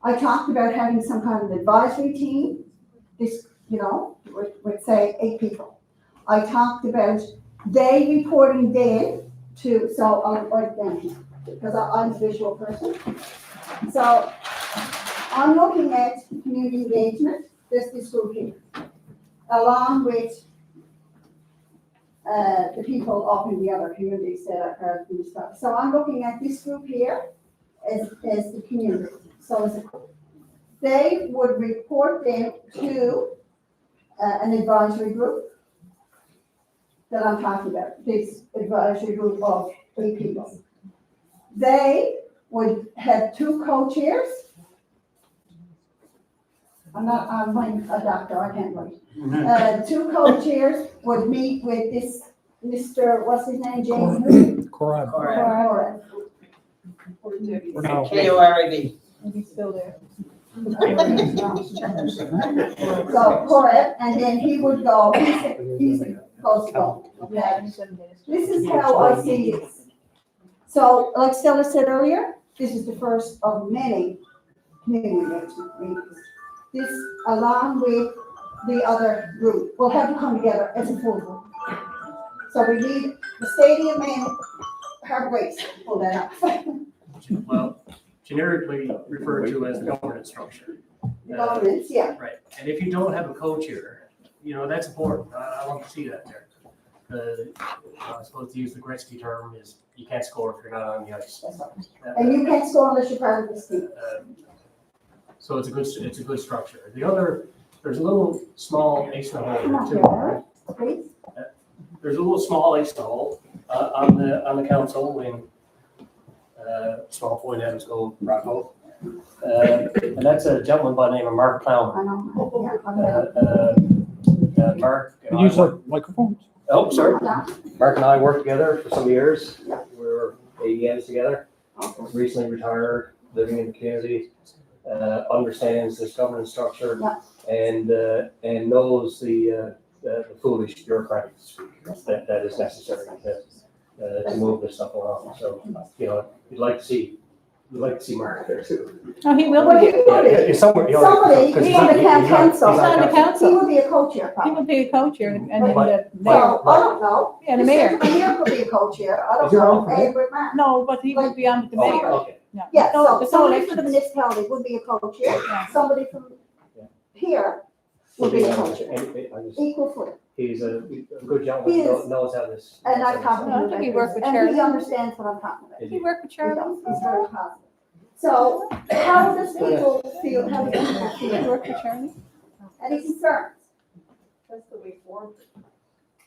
I talked about having some kind of advisory team, with say 8 people. I talked about they reporting then to, so I'll write it down here, because I'm a visual person. So I'm looking at community engagement, this group here, along with the people up in the other communities that are part of this stuff. So I'm looking at this group here as the community. So they would report them to an advisory group that I'm talking about, this advisory group of 8 people. They would have 2 co-chairs. I'm a doctor, I can't write. 2 co-chairs would meet with this Mr., what's his name, James? Correct. K-O-R-A-B. He's still there. So, correct, and then he would go, he's supposed to go, okay? This is how I see it. So, like Stella said earlier, this is the first of many community engagement meetings. This, along with the other group, will have to come together as a full group. So we need the stadium and hard ways to pull that up. Well, generically referred to as the governance structure. Governance, yeah. Right, and if you don't have a co-chair, that's important, I want to see that there. I suppose to use the Gretzky term, is you can't score if you're not on the ice. That's right. And you can't score unless you're part of this team. So it's a good structure. The other, there's a little small ace in the hole Come on, here Sarah, too. please. There's a little small ace in the hole on the council in Small Point, Evansville, Rockville. And that's a gentleman by the name of Mark Plowman. I know, yeah, I know. Mark. and Can I you use work- the microphone? Oh, sorry. Mark and I worked together for some years. We were ADMs together. Recently retired, living in the community, understands this governance structure and knows the foolish bureaucratic speak that is necessary to move this stuff along. So, you know, we'd like to see Mark there too. Oh, he will Well, he be. will be. Yeah, somewhere, you know, Somebody, 'cause he's on the council. he's on the council. He will be a co-chair, He probably. will be a co-chair and then the Well, mayor. I don't know. Yeah, the mayor. The mayor could be a co-chair, I don't Is he know. on for that? But Mark. No, but he will be on the Oh, mayor. okay. Yeah, No, so it's all somebody from the elections. municipality would be a co-chair, Yeah. somebody from here would be a co-chair. I just- Equal foot. He's a good He gentleman, is. knows how this. And I knows how this- compliment I think he him. worked with And Charlie. he understands what I'm talking about. He worked with He Charlie. does. He's very positive. So how does people feel, how do people He feel? worked with Charlie. Any concerns, That's the way forward.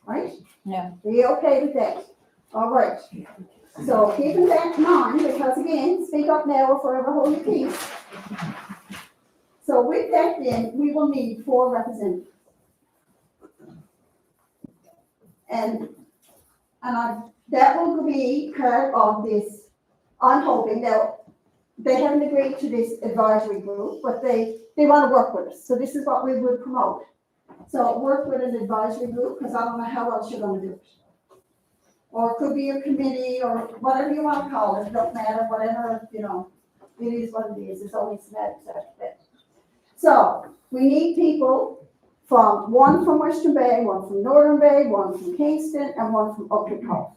right? Yeah. Are you okay with that? All right. So keeping that in mind, because again, speak up now or forever hold your peace. So with that then, we will need 4 representatives. And that will be part of this, I'm hoping, now, they haven't agreed to this advisory group, but they want to work with us, so this is what we would promote. So work with an advisory group, because I don't know how else you're gonna do it. Or it could be a committee, or whatever you want to call it, don't matter, whatever, you know, it is what it is, it's only semantics after that. So, we need people one from Western Bay, one from Northern Bay, one from Kingston, and one from Oakland Cove.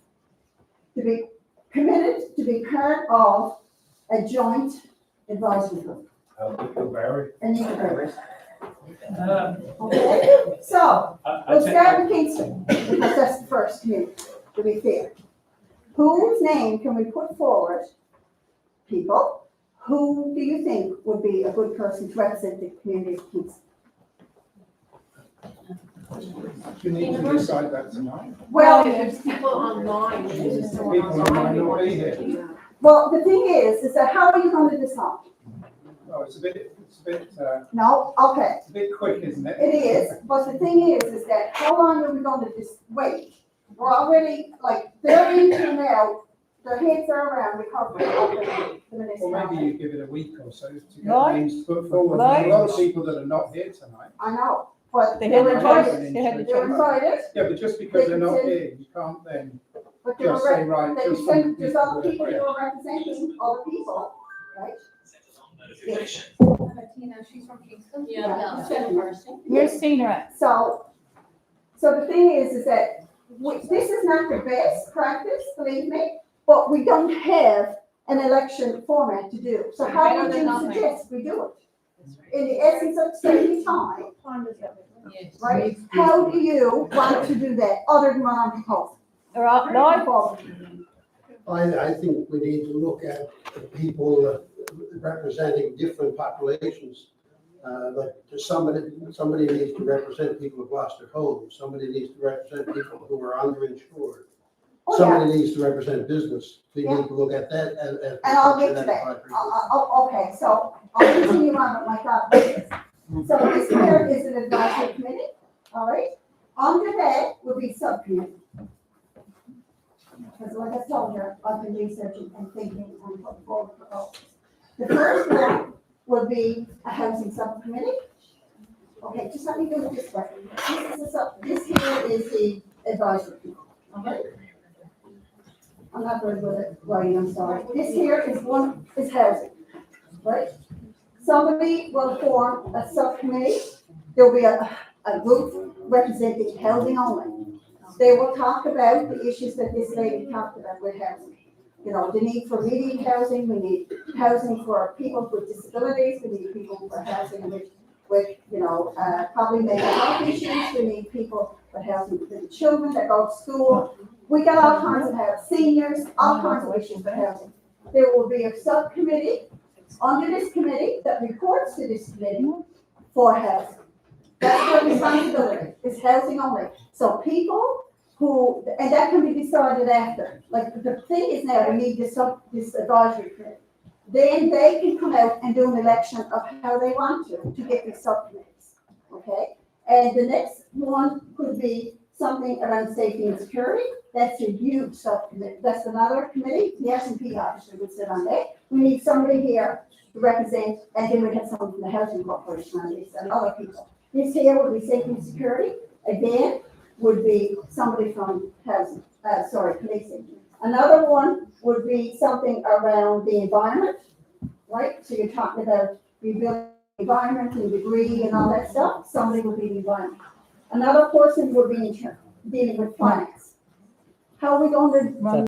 To be committed to be part of a joint advisory group. Barry. And you can okay, so, let's start with Kingston, because that's the first community, to be fair. Whose name can we put forward, people? Who do you think would be a good person to represent the community of Kingston? You need to decide that tonight. Well, There's people online, there's just no one People might online. not be here. well, the thing is that how are you going to decide? No, it's a bit, No, okay, it's a bit quick, isn't it? it is, but the thing is that how long are we going to just wait? We're already, like, they're into now, their heads are around recovery of the Or maybe municipality. you give it a week or so to get Right. names put forward. Right. There are a lot of people that are not here tonight. I know, but They they had were the choice. invited, They had the they were choice. invited, Yeah, but just because they're not here, you can't then but they were, just say, right, they just said, some there's people other that people are who here. are representing other people, right? Yes. Tina, she's from Kingston. Yeah. Where's Tina at? So the thing is that this is not the best practice, believe me, but we don't have an election format to do. So how Better would than you nothing. suggest we do it? In the essence of saving time, right? How do you want to do that, other than what I'm proposing? I think we need to look at people representing different populations. Like somebody needs to represent people who've lost their homes, somebody needs to represent people who are underinsured. Oh, Somebody needs to represent business. We Yeah. need to look at that as. And I'll get to that. Okay, so I'll continue on with my thought process. So this here is an advisory committee, all right? Under that would be subcommittee. Because like I told you, I've been researching and thinking and putting forward proposals. The first one would be a housing subcommittee. Okay, just let me do it this way. This here is the advisory committee, okay? I'm not very good at writing, I'm sorry. This here is housing, right? Somebody will form a subcommittee. There'll be a group representing housing only. They will talk about the issues that this lady talked about with housing. You know, the need for immediate housing, we need housing for people with disabilities, we need people for housing with probably mental health issues, we need people for housing for the children that go to school. We got all kinds of housing, seniors, all kinds of issues for housing. There will be a subcommittee under this committee that reports to this committee for housing. That's their responsibility, is housing only. So people who, and that can be decided after. Like, the thing is now, we need this advisory committee. Then they can come out and do an election of how they want to get these subcommittees, okay? And the next one could be something around safety and security. That's a huge subcommittee. That's another committee. The S&P obviously would sit on that. We need somebody here to represent, and then we have someone from the Housing Corporation on this and other people. This here would be safety and security. Again, would be somebody from housing, policing. Another one would be something around the environment, right? So you're talking about rebuilding the environment and debris and all that stuff. Somebody would be the environment. Another person would be dealing with finance. How are we going to run